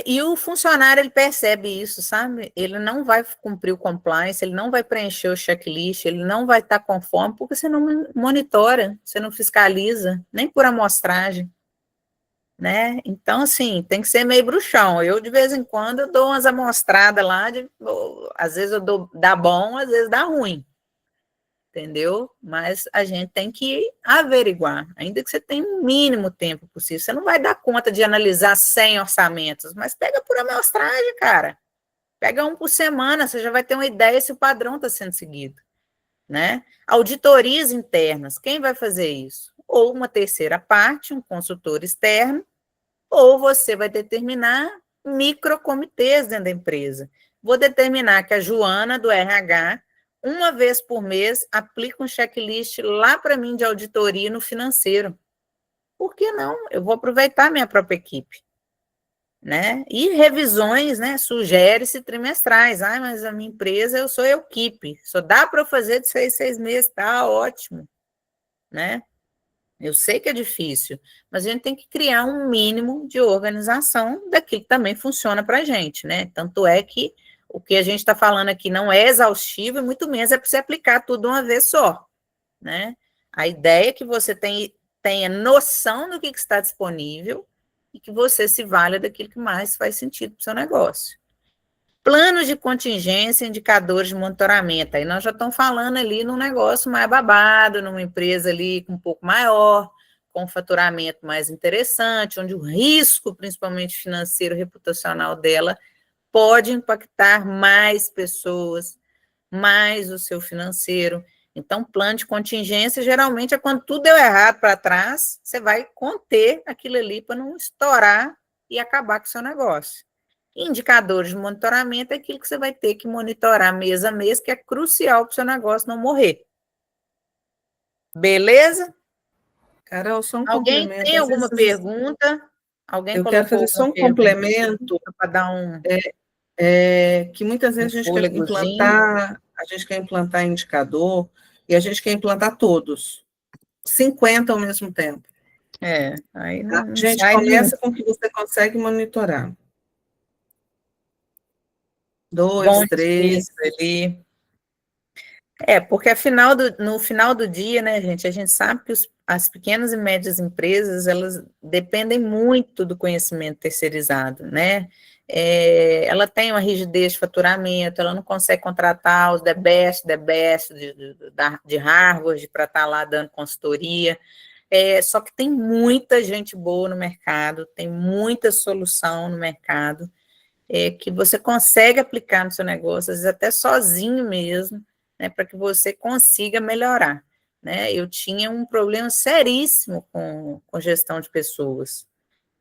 E o funcionário, ele percebe isso, sabe? Ele não vai cumprir o compliance, ele não vai preencher o checklist, ele não vai estar conforme, porque você não monitora, você não fiscaliza, nem por amostragem, né? Então, assim, tem que ser meio bruxão. Eu, de vez em quando, eu dou umas amostradas lá, às vezes dá bom, às vezes dá ruim, entendeu? Mas a gente tem que averiguar, ainda que você tenha um mínimo tempo possível. Você não vai dar conta de analisar 100 orçamentos, mas pega por amostragem, cara. Pega 1 por semana, você já vai ter uma ideia se o padrão está sendo seguido, né? Auditorias internas, quem vai fazer isso? Ou uma terceira parte, um consultor externo, ou você vai determinar microcomitês dentro da empresa. Vou determinar que a Joana, do RH, uma vez por mês, aplica um checklist lá para mim de auditoria no financeiro. Por que não? Eu vou aproveitar minha própria equipe, né? E revisões, né? Sugere-se trimestrais. Ah, mas a minha empresa, eu sou equipe. Só dá para eu fazer de 6 meses, tá ótimo, né? Eu sei que é difícil, mas a gente tem que criar um mínimo de organização daquilo que também funciona para a gente, né? Tanto é que o que a gente está falando aqui não é exaustivo, e muito menos é para você aplicar tudo de uma vez só, né? A ideia é que você tenha noção do que está disponível e que você se valha daquilo que mais faz sentido para o seu negócio. Planos de contingência, indicadores de monitoramento. Aí nós já estamos falando ali num negócio mais babado, numa empresa ali um pouco maior, com um faturamento mais interessante, onde o risco, principalmente financeiro, reputacional dela, pode impactar mais pessoas, mais o seu financeiro. Então, plano de contingência, geralmente, é quando tudo deu errado para trás, você vai conter aquilo ali para não estourar e acabar com o seu negócio. Indicadores de monitoramento é aquilo que você vai ter que monitorar mês a mês, que é crucial para o seu negócio não morrer. Beleza? Carol, só um Alguém complemento. tem alguma pergunta? Alguém Eu quero colocou fazer só alguma um pergunta complemento, para dar um que muitas vezes fôlegozinho? a gente quer implantar indicador e a gente quer implantar todos, 50 ao mesmo tempo. Aí Tá? não Gente, sai nenhum. começa com o que você consegue monitorar. 2, Bom 3. disso ali. Porque no final do dia, né, gente, a gente sabe que as pequenas e médias empresas, elas dependem muito do conhecimento terceirizado, né? ela tem uma rigidez de faturamento, ela não consegue contratar os the best de Harvard para estar lá dando consultoria. Só que tem muita gente boa no mercado, tem muita solução no mercado, que você consegue aplicar no seu negócio, às vezes até sozinho mesmo, né, para que você consiga melhorar. Né? Eu tinha um problema seríssimo com gestão de pessoas.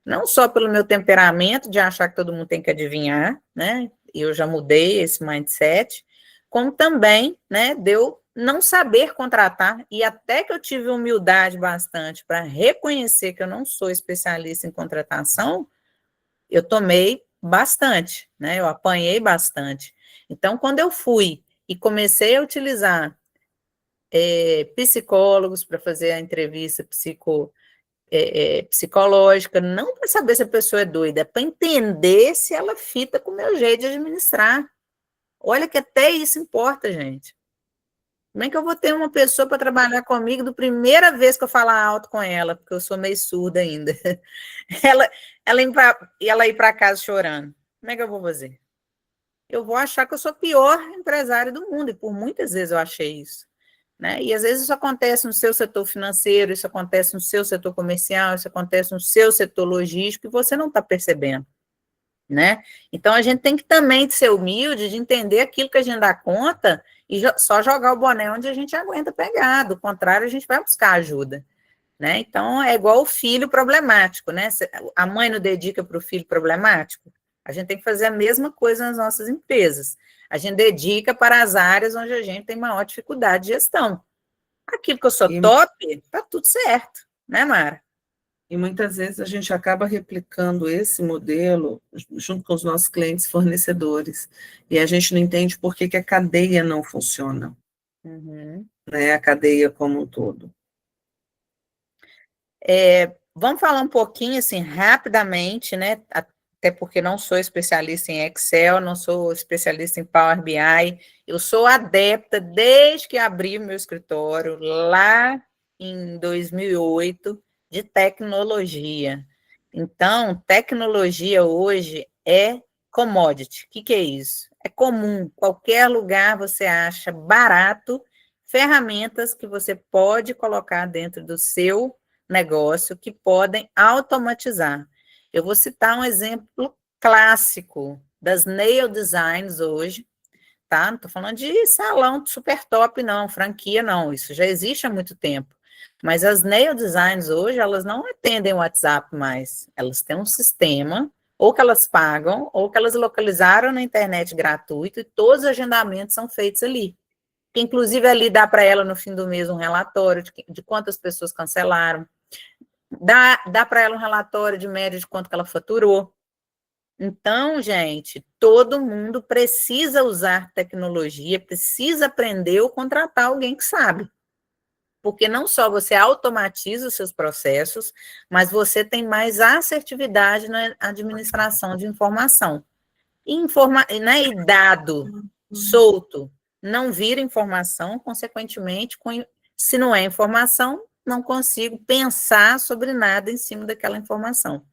Não só pelo meu temperamento de achar que todo mundo tem que adivinhar, né? Eu já mudei esse mindset, como também, né, de eu não saber contratar, e até que eu tive humildade bastante para reconhecer que eu não sou especialista em contratação, eu tomei bastante, né? Eu apanhei bastante. Então, quando eu fui e comecei a utilizar psicólogos para fazer a entrevista psicológica, não para saber se a pessoa é doida, é para entender se ela fita com o meu jeito de administrar. Olha que até isso importa, gente. Como é que eu vou ter uma pessoa para trabalhar comigo da primeira vez que eu falar alto com ela, porque eu sou meio surda ainda. Ela, ela ir para casa chorando. Como é que eu vou fazer? Eu vou achar que eu sou o pior empresário do mundo, e por muitas vezes eu achei isso. Né? E às vezes isso acontece no seu setor financeiro, isso acontece no seu setor comercial, isso acontece no seu setor logístico, e você não está percebendo. Né? Então a gente tem que também ser humilde, de entender aquilo que a gente dá conta e só jogar o boné onde a gente aguenta pegar, do contrário a gente vai buscar ajuda. Né? Então é igual o filho problemático, né? A mãe não dedica para o filho problemático, a gente tem que fazer a mesma coisa nas nossas empresas. A gente dedica para as áreas onde a gente tem maior dificuldade de gestão. Aquilo que eu sou top, tá tudo certo, né, Mara? E muitas vezes a gente acaba replicando esse modelo junto com os nossos clientes fornecedores. E a gente não entende por que a cadeia não funciona. Né, a cadeia como um todo. Vamos falar um pouquinho, assim, rapidamente, né? Até porque não sou especialista em Excel, não sou especialista em Power BI, eu sou adepta desde que abri meu escritório, lá em 2008, de tecnologia. Então, tecnologia hoje é commodity. O que é isso? É comum, qualquer lugar você acha barato ferramentas que você pode colocar dentro do seu negócio que podem automatizar. Eu vou citar um exemplo clássico das nail designs hoje, tá? Não estou falando de salão super top, não, franquia, não, isso já existe há muito tempo. Mas as nail designs hoje, elas não atendem o WhatsApp mais, elas têm um sistema, ou que elas pagam, ou que elas localizaram na internet gratuito, e todos os agendamentos são feitos ali. Que, inclusive, ali dá para ela, no fim do mês, um relatório de quantas pessoas cancelaram, dá para ela um relatório de média de quanto que ela faturou. Então, gente, todo mundo precisa usar tecnologia, precisa aprender ou contratar alguém que sabe. Porque não só você automatiza os seus processos, mas você tem mais assertividade na administração de informação. Né, e dado solto não vira informação, consequentemente, se não é informação, não consigo pensar sobre nada em cima daquela informação.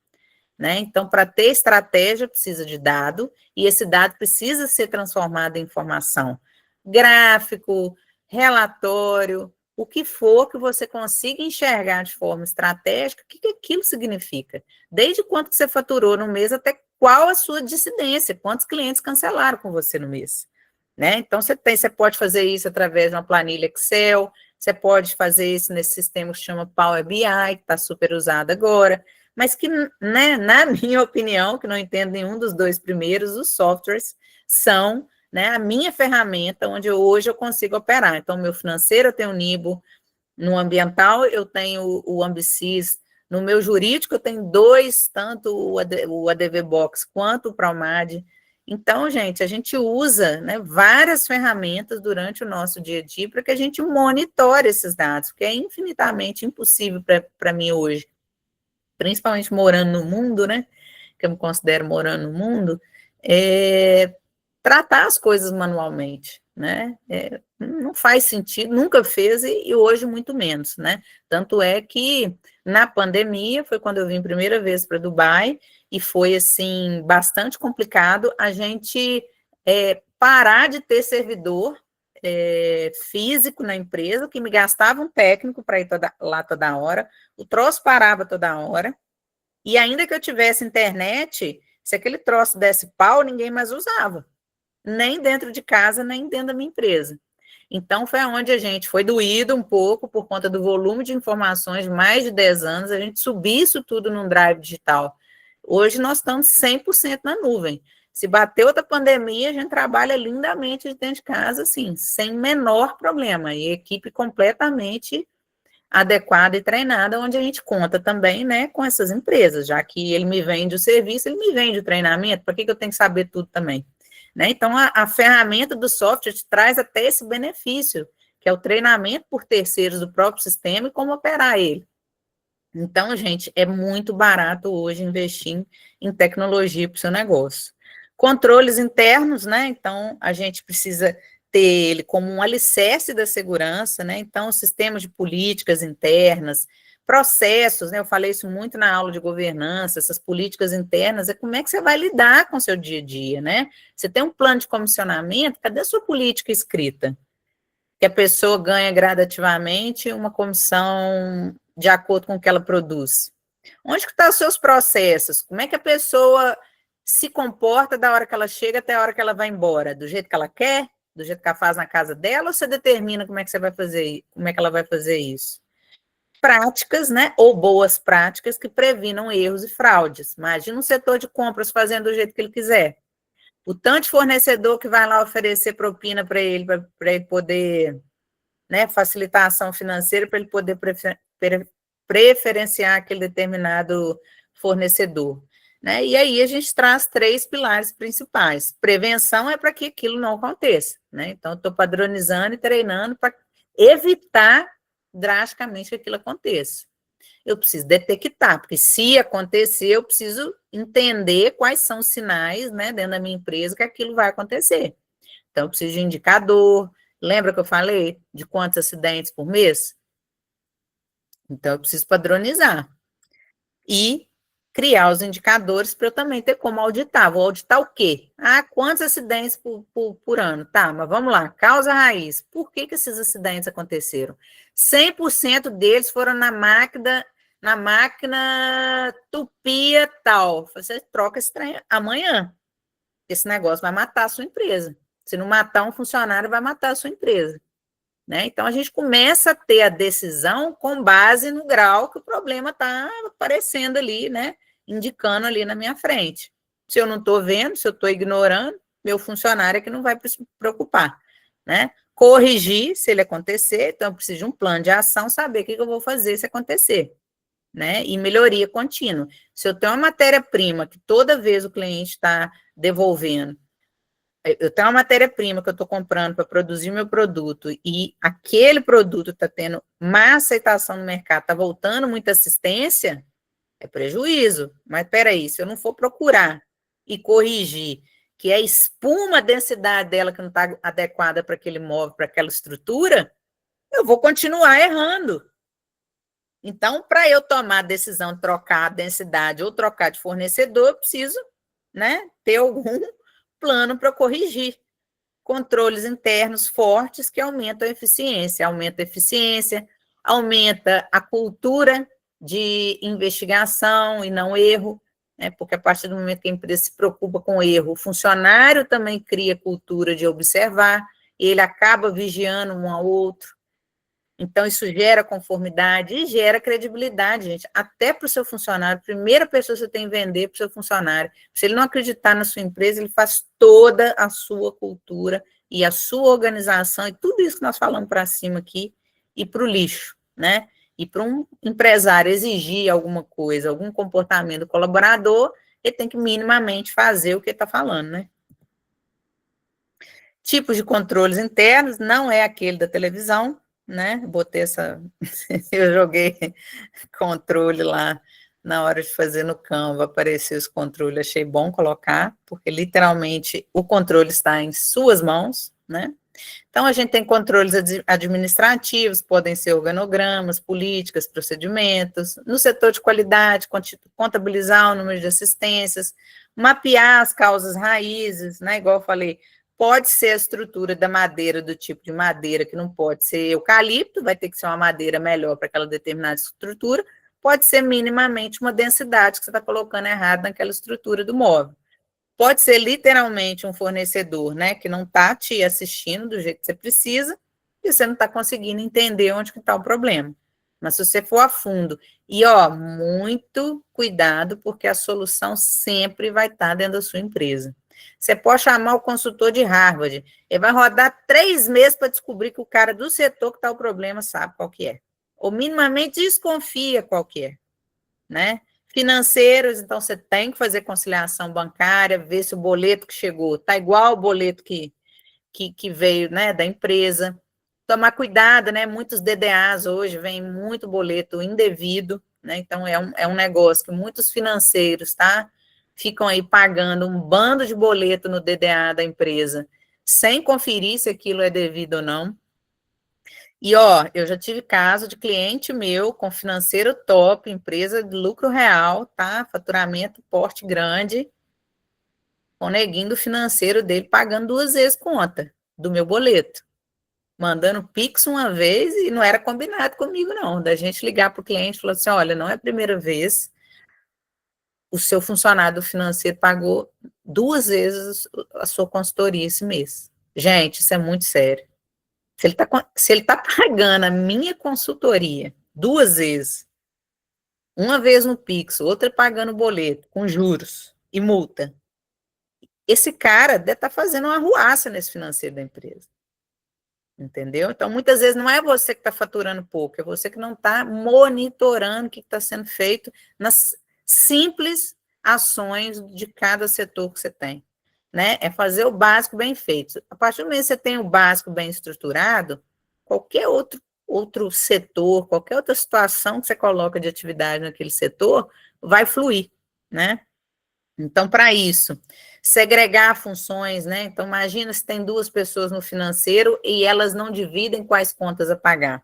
Né? Então, para ter estratégia, precisa de dado, e esse dado precisa ser transformado em informação. Gráfico, relatório, o que for que você consiga enxergar de forma estratégica, o que aquilo significa. Desde quanto que você faturou no mês até qual a sua dissidência, quantos clientes cancelaram com você no mês. Né? Então, você pode fazer isso através de uma planilha Excel, você pode fazer isso nesse sistema que chama Power BI, que está super usado agora, mas que, né, na minha opinião, que não entendo nenhum dos dois primeiros, os softwares são, né, a minha ferramenta onde hoje eu consigo operar. Então, meu financeiro eu tenho o Nibo, no ambiental eu tenho o Ambisys, no meu jurídico eu tenho dois, tanto o ADV Box quanto o Promad. Então, gente, a gente usa, né, várias ferramentas durante o nosso dia a dia para que a gente monitore esses dados, porque é infinitamente impossível para mim hoje, principalmente morando no mundo, né, que eu me considero morando no mundo, tratar as coisas manualmente. né? Não faz sentido, nunca fez e hoje muito menos, né? Tanto é que na pandemia foi quando eu vim primeira vez para Dubai e foi assim bastante complicado a gente parar de ter servidor físico na empresa que me gastava um técnico para ir lá toda hora, o troço parava toda hora e ainda que eu tivesse internet, se aquele troço desse pau, ninguém mais usava. Nem dentro de casa, nem dentro da minha empresa. Então, foi onde a gente foi doído um pouco por conta do volume de informações de mais de 10 anos, a gente subir isso tudo num drive digital. Hoje nós estamos 100% na nuvem. Se bater outra pandemia, a gente trabalha lindamente de dentro de casa, assim, sem menor problema. E equipe completamente adequada e treinada, onde a gente conta também, né, com essas empresas, já que ele me vende o serviço, ele me vende o treinamento, para que eu tenho que saber tudo também? Né? Então, a ferramenta do software te traz até esse benefício, que é o treinamento por terceiros do próprio sistema e como operar ele. Então, gente, é muito barato hoje investir em tecnologia para o seu negócio. Controles internos, né? Então, a gente precisa ter ele como um alicerce da segurança, né? Então, sistemas de políticas internas, processos, né? Eu falei isso muito na aula de governança, essas políticas internas, é como é que você vai lidar com o seu dia a dia, né? Você tem um plano de comissionamento, cadê a sua política escrita? Que a pessoa ganha gradativamente uma comissão de acordo com o que ela produz. Onde que estão os seus processos? Como é que a pessoa se comporta da hora que ela chega até a hora que ela vai embora? Do jeito que ela quer? Do jeito que ela faz na casa dela? Ou você determina como é que você vai fazer, como é que ela vai fazer isso? Práticas, né? Ou boas práticas que previnam erros e fraudes. Imagina um setor de compras fazendo do jeito que ele quiser. O tanto de fornecedor que vai lá oferecer propina para ele poder, né, facilitação financeira para ele poder preferenciar aquele determinado fornecedor. Né? E aí a gente traz 3 pilares principais. Prevenção é para que aquilo não aconteça. Né? Então, eu estou padronizando e treinando para evitar drasticamente que aquilo aconteça. Eu preciso detectar, porque se acontecer, eu preciso entender quais são os sinais, né, dentro da minha empresa que aquilo vai acontecer. Então, eu preciso de indicador. Lembra que eu falei de quantos acidentes por mês? Então, eu preciso padronizar. E criar os indicadores para eu também ter como auditar. Vou auditar o quê? Quantos acidentes por ano? Tá, mas vamos lá. Causa raiz. Por que esses acidentes aconteceram? 100% deles foram na máquina tupia tal. Você troca esse trem amanhã. Esse negócio vai matar a sua empresa. Se não matar um funcionário, vai matar a sua empresa. Né? Então, a gente começa a ter a decisão com base no grau que o problema está aparecendo ali, né? Indicando ali na minha frente. Se eu não estou vendo, se eu estou ignorando, meu funcionário é que não vai se preocupar. Né? Corrigir se ele acontecer, então eu preciso de um plano de ação, saber o que eu vou fazer se acontecer. Né? E melhoria contínua. Se eu tenho uma matéria-prima que toda vez o cliente está devolvendo, eu tenho uma matéria-prima que eu estou comprando para produzir meu produto e aquele produto está tendo má aceitação no mercado, está voltando muita assistência, é prejuízo. Mas espera aí, se eu não for procurar e corrigir que a espuma, a densidade dela que não está adequada para aquele móvel, para aquela estrutura, eu vou continuar errando. Então, para eu tomar a decisão de trocar a densidade ou trocar de fornecedor, eu preciso, né, ter algum plano para corrigir. Controles internos fortes que aumentam a eficiência, aumenta a cultura de investigação e não erro, né? Porque a partir do momento que a empresa se preocupa com erro, o funcionário também cria cultura de observar, e ele acaba vigiando um ao outro. Então, isso gera conformidade e gera credibilidade, gente, até para o seu funcionário. A primeira pessoa que você tem que vender para o seu funcionário. Se ele não acreditar na sua empresa, ele faz toda a sua cultura e a sua organização e tudo isso que nós falamos para cima aqui e para o lixo, né? E para um empresário exigir alguma coisa, algum comportamento do colaborador, ele tem que minimamente fazer o que ele está falando, né? Tipos de controles internos, não é aquele da televisão, né? Botei essa. Eu joguei controle lá na hora de fazer no Canva, apareceu os controles, achei bom colocar, porque literalmente o controle está em suas mãos, né? Então, a gente tem controles administrativos, podem ser organogramas, políticas, procedimentos. No setor de qualidade, contabilizar o número de assistências, mapear as causas raízes, né? Igual eu falei, pode ser a estrutura da madeira, do tipo de madeira, que não pode ser eucalipto, vai ter que ser uma madeira melhor para aquela determinada estrutura, pode ser minimamente uma densidade que você está colocando errado naquela estrutura do móvel. Pode ser literalmente um fornecedor, né, que não está te assistindo do jeito que você precisa e você não está conseguindo entender onde que está o problema. Mas se você for a fundo, e ó, muito cuidado, porque a solução sempre vai estar dentro da sua empresa. Você pode chamar o consultor de Harvard, ele vai rodar 3 meses para descobrir que o cara do setor que está o problema sabe qual que é. Ou minimamente desconfia qual que é, né? Financeiros, então você tem que fazer conciliação bancária, ver se o boleto que chegou está igual ao boleto que veio, né, da empresa. Tomar cuidado, né? Muitos DDAs hoje vem muito boleto indevido, né? Então é um negócio que muitos financeiros, tá? Ficam aí pagando um bando de boleto no DDA da empresa, sem conferir se aquilo é devido ou não. E, ó, eu já tive caso de cliente meu com financeiro top, empresa de lucro real, tá? Faturamento, porte grande, com neguinho do financeiro dele pagando 2 vezes conta do meu boleto. Mandando Pix uma vez e não era combinado comigo, não. Da gente ligar para o cliente e falar assim: olha, não é a primeira vez, o seu funcionário financeiro pagou 2 vezes a sua consultoria esse mês. Gente, isso é muito sério. Se ele tá pagando a minha consultoria 2 vezes, uma vez no Pix, outra pagando boleto, com juros e multa, esse cara deve estar fazendo uma arruaça nesse financeiro da empresa. Entendeu? Então, muitas vezes não é você que está faturando pouco, é você que não está monitorando o que está sendo feito nas simples ações de cada setor que você tem. Né? É fazer o básico bem feito. A partir do momento que você tem o básico bem estruturado, qualquer outro setor, qualquer outra situação que você coloca de atividade naquele setor, vai fluir, né? Então, para isso, segregar funções, né? Então, imagina se tem 2 pessoas no financeiro e elas não dividem quais contas a pagar,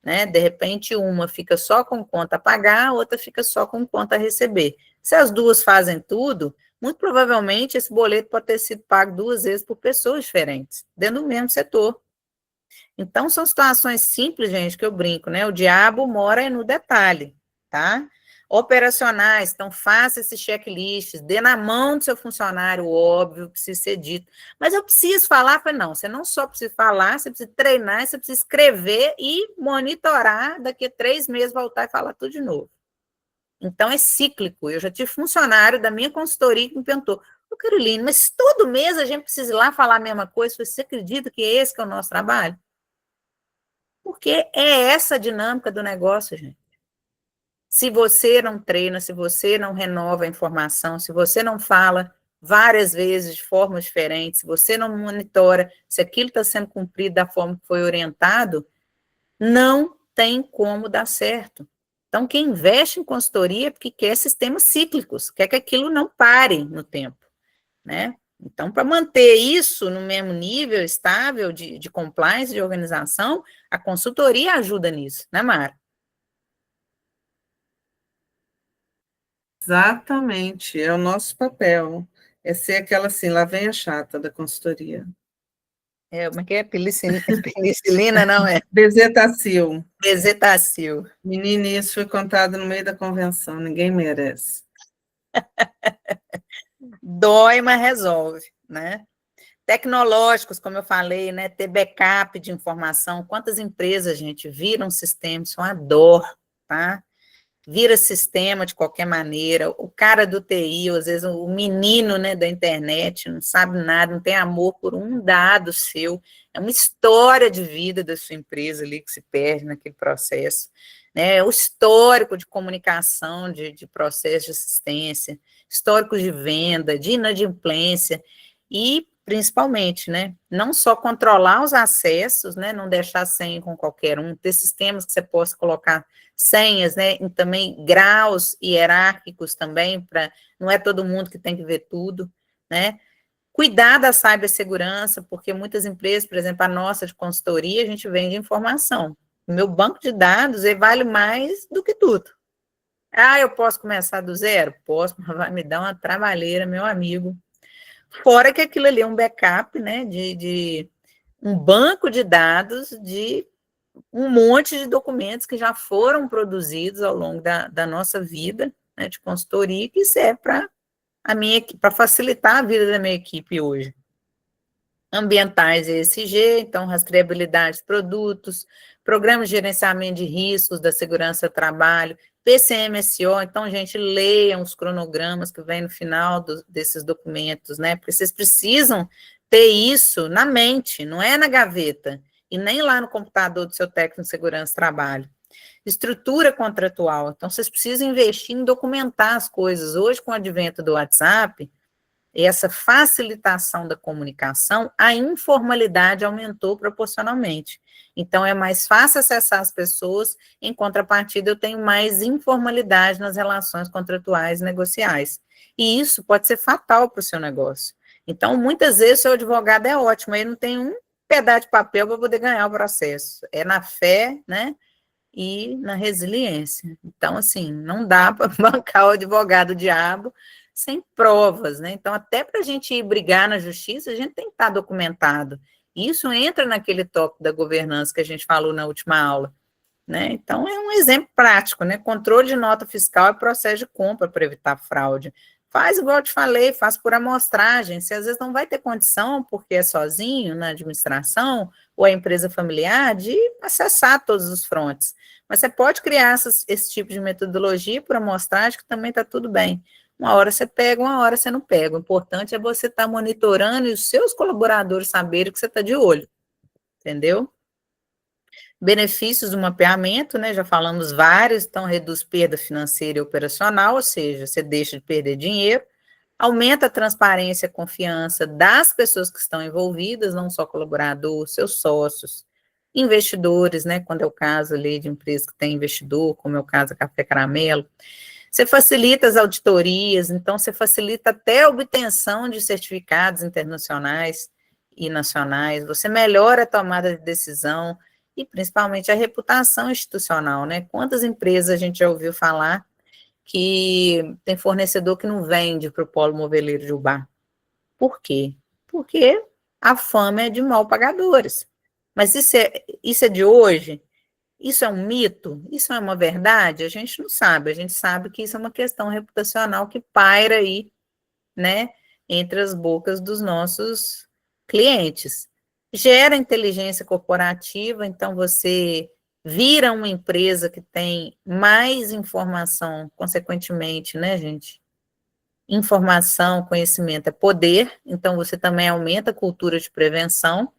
né? De repente, uma fica só com conta a pagar, a outra fica só com conta a receber. Se as 2 fazem tudo, muito provavelmente esse boleto pode ter sido pago 2 vezes por pessoas diferentes, dentro do mesmo setor. Então, são situações simples, gente, que eu brinco, né? O diabo mora no detalhe, tá? Operacionais, então faça esses checklists, dê na mão do seu funcionário, óbvio, precisa ser dito. Mas eu preciso falar, falei, não, você não só precisa falar, você precisa treinar, você precisa escrever e monitorar, daqui a 3 meses voltar e falar tudo de novo. Então é cíclico. Eu já tive funcionário da minha consultoria que me perguntou, ô Caroline, mas todo mês a gente precisa ir lá falar a mesma coisa, você acredita que esse que é o nosso trabalho? Porque é essa a dinâmica do negócio, gente. Se você não treina, se você não renova a informação, se você não fala várias vezes de forma diferente, se você não monitora se aquilo está sendo cumprido da forma que foi orientado, não tem como dar certo. Então, quem investe em consultoria é porque quer sistemas cíclicos, quer que aquilo não pare no tempo, né? Então, para manter isso no mesmo nível estável de compliance, de organização, a consultoria ajuda nisso, né, Mara? Exatamente, é o nosso papel. É ser aquela assim, lá vem a chata da consultoria. Como é que é? Penicilina, não é? Bezetacil. Bezetacil. Menina, isso foi contado no meio da convenção, ninguém merece. Dói, mas resolve, né? Tecnológicos, como eu falei, né? Ter backup de informação. Quantas empresas, gente, viram sistema, isso é uma dor, tá? Vira sistema de qualquer maneira. O cara do TI, ou às vezes o menino, né, da internet, não sabe nada, não tem amor por um dado seu. É uma história de vida da sua empresa ali que se perde naquele processo. Né? O histórico de comunicação, de processo de assistência, histórico de venda, de inadimplência e, principalmente, né, não só controlar os acessos, né, não deixar senha com qualquer um, ter sistemas que você possa colocar senhas, né, e também graus hierárquicos também, para não é todo mundo que tem que ver tudo, né, Cuidar da cibersegurança, porque muitas empresas, por exemplo, a nossa de consultoria, a gente vende informação. O meu banco de dados, ele vale mais do que tudo. Ah, eu posso começar do zero? Posso, mas vai me dar uma trabalheira, meu amigo. Fora que aquilo ali é um backup, né, de um banco de dados de um monte de documentos que já foram produzidos ao longo da nossa vida, né, de consultoria, que serve para facilitar a vida da minha equipe hoje. Ambientais ESG, então rastreabilidade de produtos, programas de gerenciamento de riscos da segurança do trabalho, PCMSO, então, gente, leiam os cronogramas que vem no final desses documentos, né, porque vocês precisam ter isso na mente, não é na gaveta, e nem lá no computador do seu técnico de segurança do trabalho. Estrutura contratual, então, vocês precisam investir em documentar as coisas. Hoje, com o advento do WhatsApp, essa facilitação da comunicação, a informalidade aumentou proporcionalmente. Então, é mais fácil acessar as pessoas, em contrapartida, eu tenho mais informalidade nas relações contratuais e negociais. E isso pode ser fatal para o seu negócio. Então, muitas vezes, o seu advogado é ótimo, ele não tem um pedaço de papel para poder ganhar o processo. É na fé, né? E na resiliência. Então, assim, não dá para bancar o advogado diabo sem provas, né? Então, até para a gente ir brigar na justiça, a gente tem que estar documentado. Isso entra naquele tópico da governança que a gente falou na última aula, né? Então, é um exemplo prático, né? Controle de nota fiscal e processo de compra para evitar fraude. Faz igual eu te falei, faz por amostragem. Você às vezes não vai ter condição, porque é sozinho na administração, ou a empresa familiar, de acessar todos os frontes. Mas você pode criar esse tipo de metodologia por amostragem, que também está tudo bem. Uma hora você pega, uma hora você não pega. O importante é você estar monitorando e os seus colaboradores saberem que você está de olho, entendeu? Benefícios do mapeamento, né? Já falamos vários, então reduz perda financeira e operacional, ou seja, você deixa de perder dinheiro, aumenta a transparência e a confiança das pessoas que estão envolvidas, não só colaboradores, seus sócios, investidores, né? Quando é o caso ali de empresa que tem investidor, como é o caso da Café Caramelo. Você facilita as auditorias, então você facilita até a obtenção de certificados internacionais e nacionais, você melhora a tomada de decisão e principalmente a reputação institucional, né? Quantas empresas a gente já ouviu falar que tem fornecedor que não vende para o polo moveleiro de Ubá? Por quê? Porque a fama é de mal pagadores. Mas isso é de hoje? Isso é um mito? Isso é uma verdade? A gente não sabe. A gente sabe que isso é uma questão reputacional que paira aí, né, entre as bocas dos nossos clientes. Gera inteligência corporativa, então você vira uma empresa que tem mais informação, consequentemente, né, gente? Informação, conhecimento é poder, então você também aumenta a cultura de prevenção.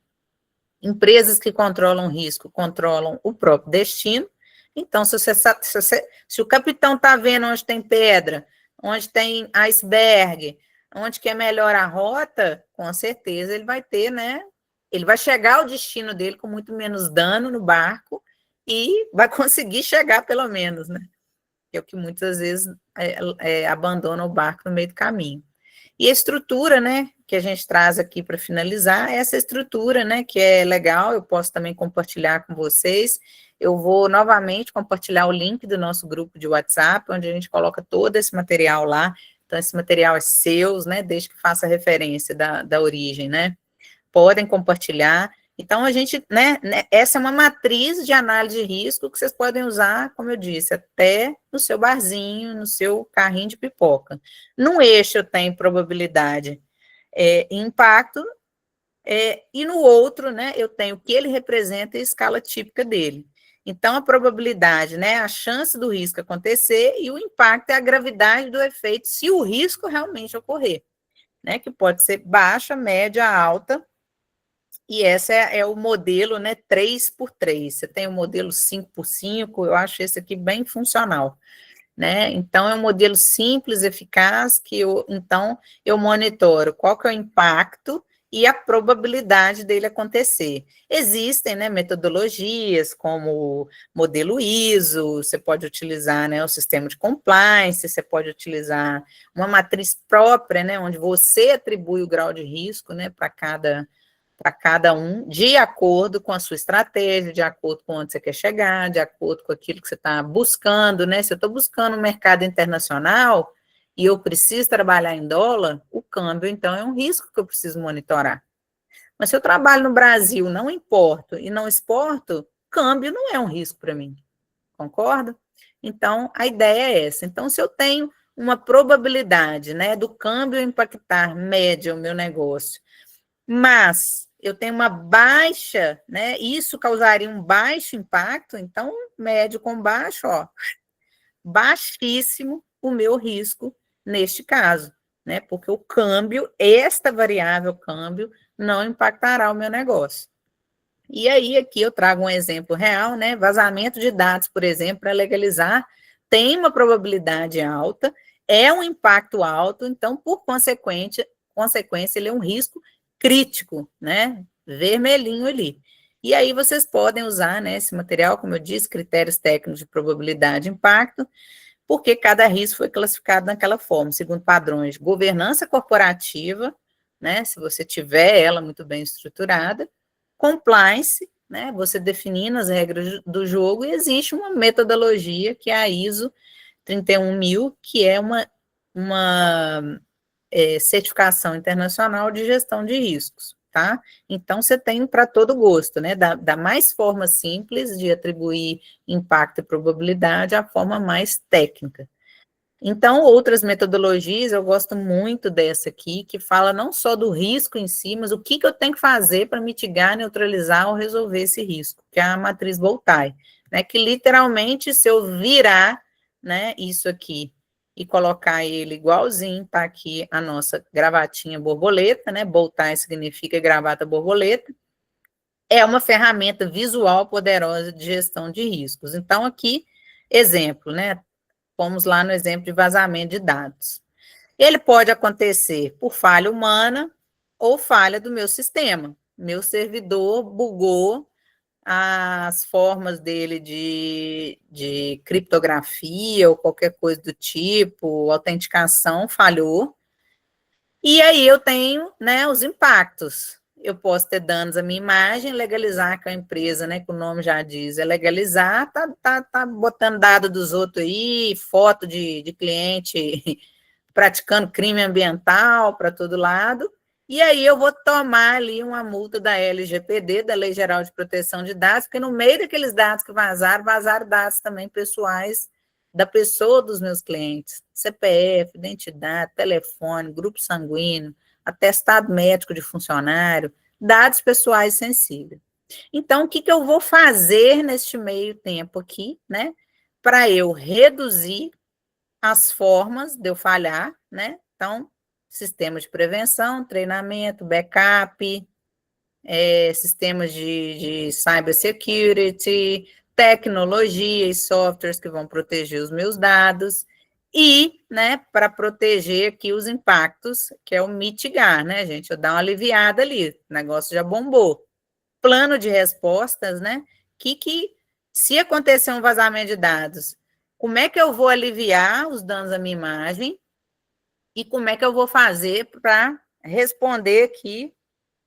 Empresas que controlam risco controlam o próprio destino. Então, se o capitão está vendo onde tem pedra, onde tem iceberg, onde que é melhor a rota, com certeza ele vai ter, né? Ele vai chegar ao destino dele com muito menos dano no barco e vai conseguir chegar, pelo menos, né? Que é o que muitas vezes abandona o barco no meio do caminho. E a estrutura, né, que a gente traz aqui para finalizar, essa estrutura, né, que é legal, eu posso também compartilhar com vocês. Eu vou novamente compartilhar o link do nosso grupo de WhatsApp, onde a gente coloca todo esse material lá. Então, esse material é seu, né, desde que faça referência da origem, né? Podem compartilhar. Então, a gente, né, essa é uma matriz de análise de risco que vocês podem usar, como eu disse, até no seu barzinho, no seu carrinho de pipoca. Num eixo eu tenho probabilidade e impacto, e no outro, né, eu tenho o que ele representa e a escala típica dele. Então, a probabilidade, né, a chance do risco acontecer e o impacto é a gravidade do efeito, se o risco realmente ocorrer, né, que pode ser baixa, média, alta. E esse é o modelo, né, 3x3. Você tem o modelo 5x5, eu acho esse aqui bem funcional, né? Então, é um modelo simples, eficaz, então, eu monitoro qual que é o impacto e a probabilidade dele acontecer. Existem, né, metodologias como modelo ISO, você pode utilizar, né, o sistema de compliance, você pode utilizar uma matriz própria, né, onde você atribui o grau de risco, né, para cada um, de acordo com a sua estratégia, de acordo com onde você quer chegar, de acordo com aquilo que você está buscando, né? Se eu estou buscando um mercado internacional e eu preciso trabalhar em dólar, o câmbio, então, é um risco que eu preciso monitorar. Mas se eu trabalho no Brasil, não importo e não exporto, câmbio não é um risco para mim, concorda? Então, a ideia é essa. Então, se eu tenho uma probabilidade, né, do câmbio impactar média o meu negócio, mas eu tenho uma baixa, né? Isso causaria um baixo impacto, então, médio com baixo, ó, baixíssimo o meu risco neste caso, né? Porque o câmbio, esta variável câmbio, não impactará o meu negócio. E aí, aqui eu trago um exemplo real, né? Vazamento de dados, por exemplo, para legalizar, tem uma probabilidade alta, é um impacto alto, então, por consequência, ele é um risco crítico, né? Vermelhinho ali. E aí vocês podem usar, né, esse material, como eu disse, critérios técnicos de probabilidade e impacto, porque cada risco foi classificado daquela forma, segundo padrões de governança corporativa, né? Se você tiver ela muito bem estruturada, compliance, né? Você definindo as regras do jogo, e existe uma metodologia que é a ISO 31000, que é uma certificação internacional de gestão de riscos, tá? Então, você tem para todo gosto, né? Da mais forma simples de atribuir impacto e probabilidade à forma mais técnica. Então, outras metodologias, eu gosto muito dessa aqui, que fala não só do risco em si, mas o que eu tenho que fazer para mitigar, neutralizar ou resolver esse risco, que é a matriz Voltaire, né? Que literalmente, se eu virar, né, isso aqui e colocar ele igualzinho, tá aqui a nossa gravatinha borboleta, né? Voltaire significa gravata borboleta. É uma ferramenta visual poderosa de gestão de riscos. Então, aqui, exemplo, né? Vamos lá no exemplo de vazamento de dados. Ele pode acontecer por falha humana ou falha do meu sistema. Meu servidor bugou, as formas dele de criptografia ou qualquer coisa do tipo, autenticação falhou. E aí eu tenho, né, os impactos. Eu posso ter danos à minha imagem, legalizar com a empresa, né, que o nome já diz, é legalizar, tá botando dado dos outros aí, foto de cliente praticando crime ambiental para todo lado, e aí eu vou tomar ali uma multa da LGPD, da Lei Geral de Proteção de Dados, porque no meio daqueles dados que vazaram dados também pessoais da pessoa dos meus clientes, CPF, identidade, telefone, grupo sanguíneo, atestado médico de funcionário, dados pessoais sensíveis. Então, o que eu vou fazer neste meio tempo aqui, né, para eu reduzir as formas de eu falhar, né? Então, sistema de prevenção, treinamento, backup, sistemas de cybersecurity, tecnologia e softwares que vão proteger os meus dados e, né, para proteger aqui os impactos, que é o mitigar, né, gente? Eu dar uma aliviada ali, o negócio já bombou. Plano de respostas, né? Se acontecer um vazamento de dados, como é que eu vou aliviar os danos à minha imagem e como é que eu vou fazer para responder aqui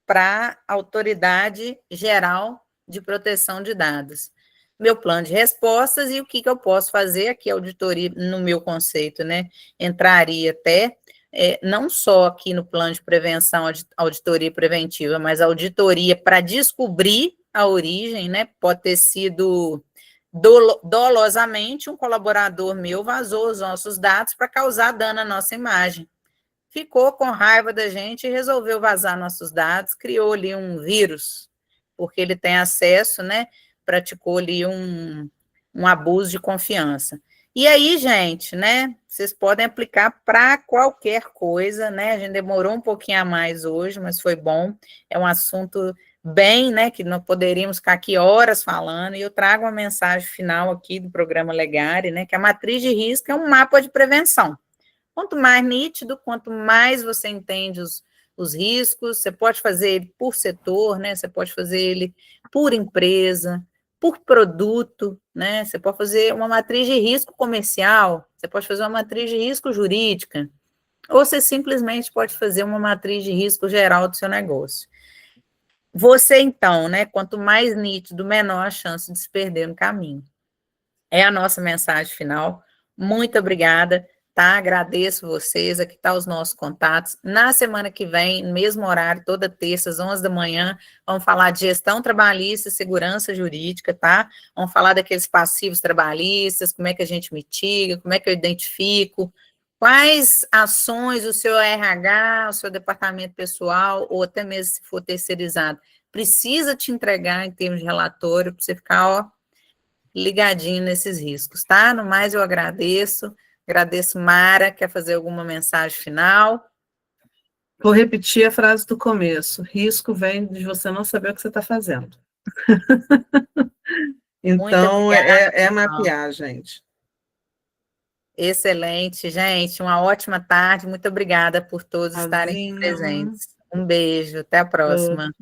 para a Autoridade Geral de Proteção de Dados. Meu plano de respostas e o que eu posso fazer aqui, a auditoria, no meu conceito, né? Entraria até, não só aqui no plano de prevenção, auditoria preventiva, mas auditoria para descobrir a origem, né? Pode ter sido dolosamente um colaborador meu vazou os nossos dados para causar dano à nossa imagem. Ficou com raiva da gente e resolveu vazar nossos dados, criou ali um vírus, porque ele tem acesso, né? Praticou ali um abuso de confiança. E aí, gente, né? Vocês podem aplicar para qualquer coisa, né? A gente demorou um pouquinho a mais hoje, mas foi bom. É um assunto bem, né? Que não poderíamos ficar aqui horas falando. E eu trago uma mensagem final aqui do programa Legare, né? Que a matriz de risco é um mapa de prevenção. Quanto mais nítido, quanto mais você entende os os riscos, você pode fazer ele por setor, né? Você pode fazer ele por empresa, por produto, né? Você pode fazer uma matriz de risco comercial, você pode fazer uma matriz de risco jurídica, ou você simplesmente pode fazer uma matriz de risco geral do seu negócio. Você, então, né? Quanto mais nítido, menor a chance de se perder no caminho. É a nossa mensagem final. Muito obrigada, tá? Agradeço vocês. Aqui estão os nossos contatos. Na semana que vem, no mesmo horário, toda terça, às 11 da manhã, vamos falar de gestão trabalhista e segurança jurídica, tá? Vamos falar daqueles passivos trabalhistas, como é que a gente mitiga, como é que eu identifico, quais ações o seu RH, o seu departamento pessoal, ou até mesmo se for terceirizado, precisa te entregar em termos de relatório, para você ficar, ó, ligadinho nesses riscos, tá? No mais, eu agradeço. Agradeço, Mara. Quer fazer alguma mensagem final? Vou repetir a frase do começo. Risco vem de você não saber o que você está fazendo. Muito Então, obrigada. é mapear, gente. Excelente, gente. Uma ótima tarde. Muito obrigada por todos estarem aqui Tchauzinho. presentes. Um beijo. Até a próxima.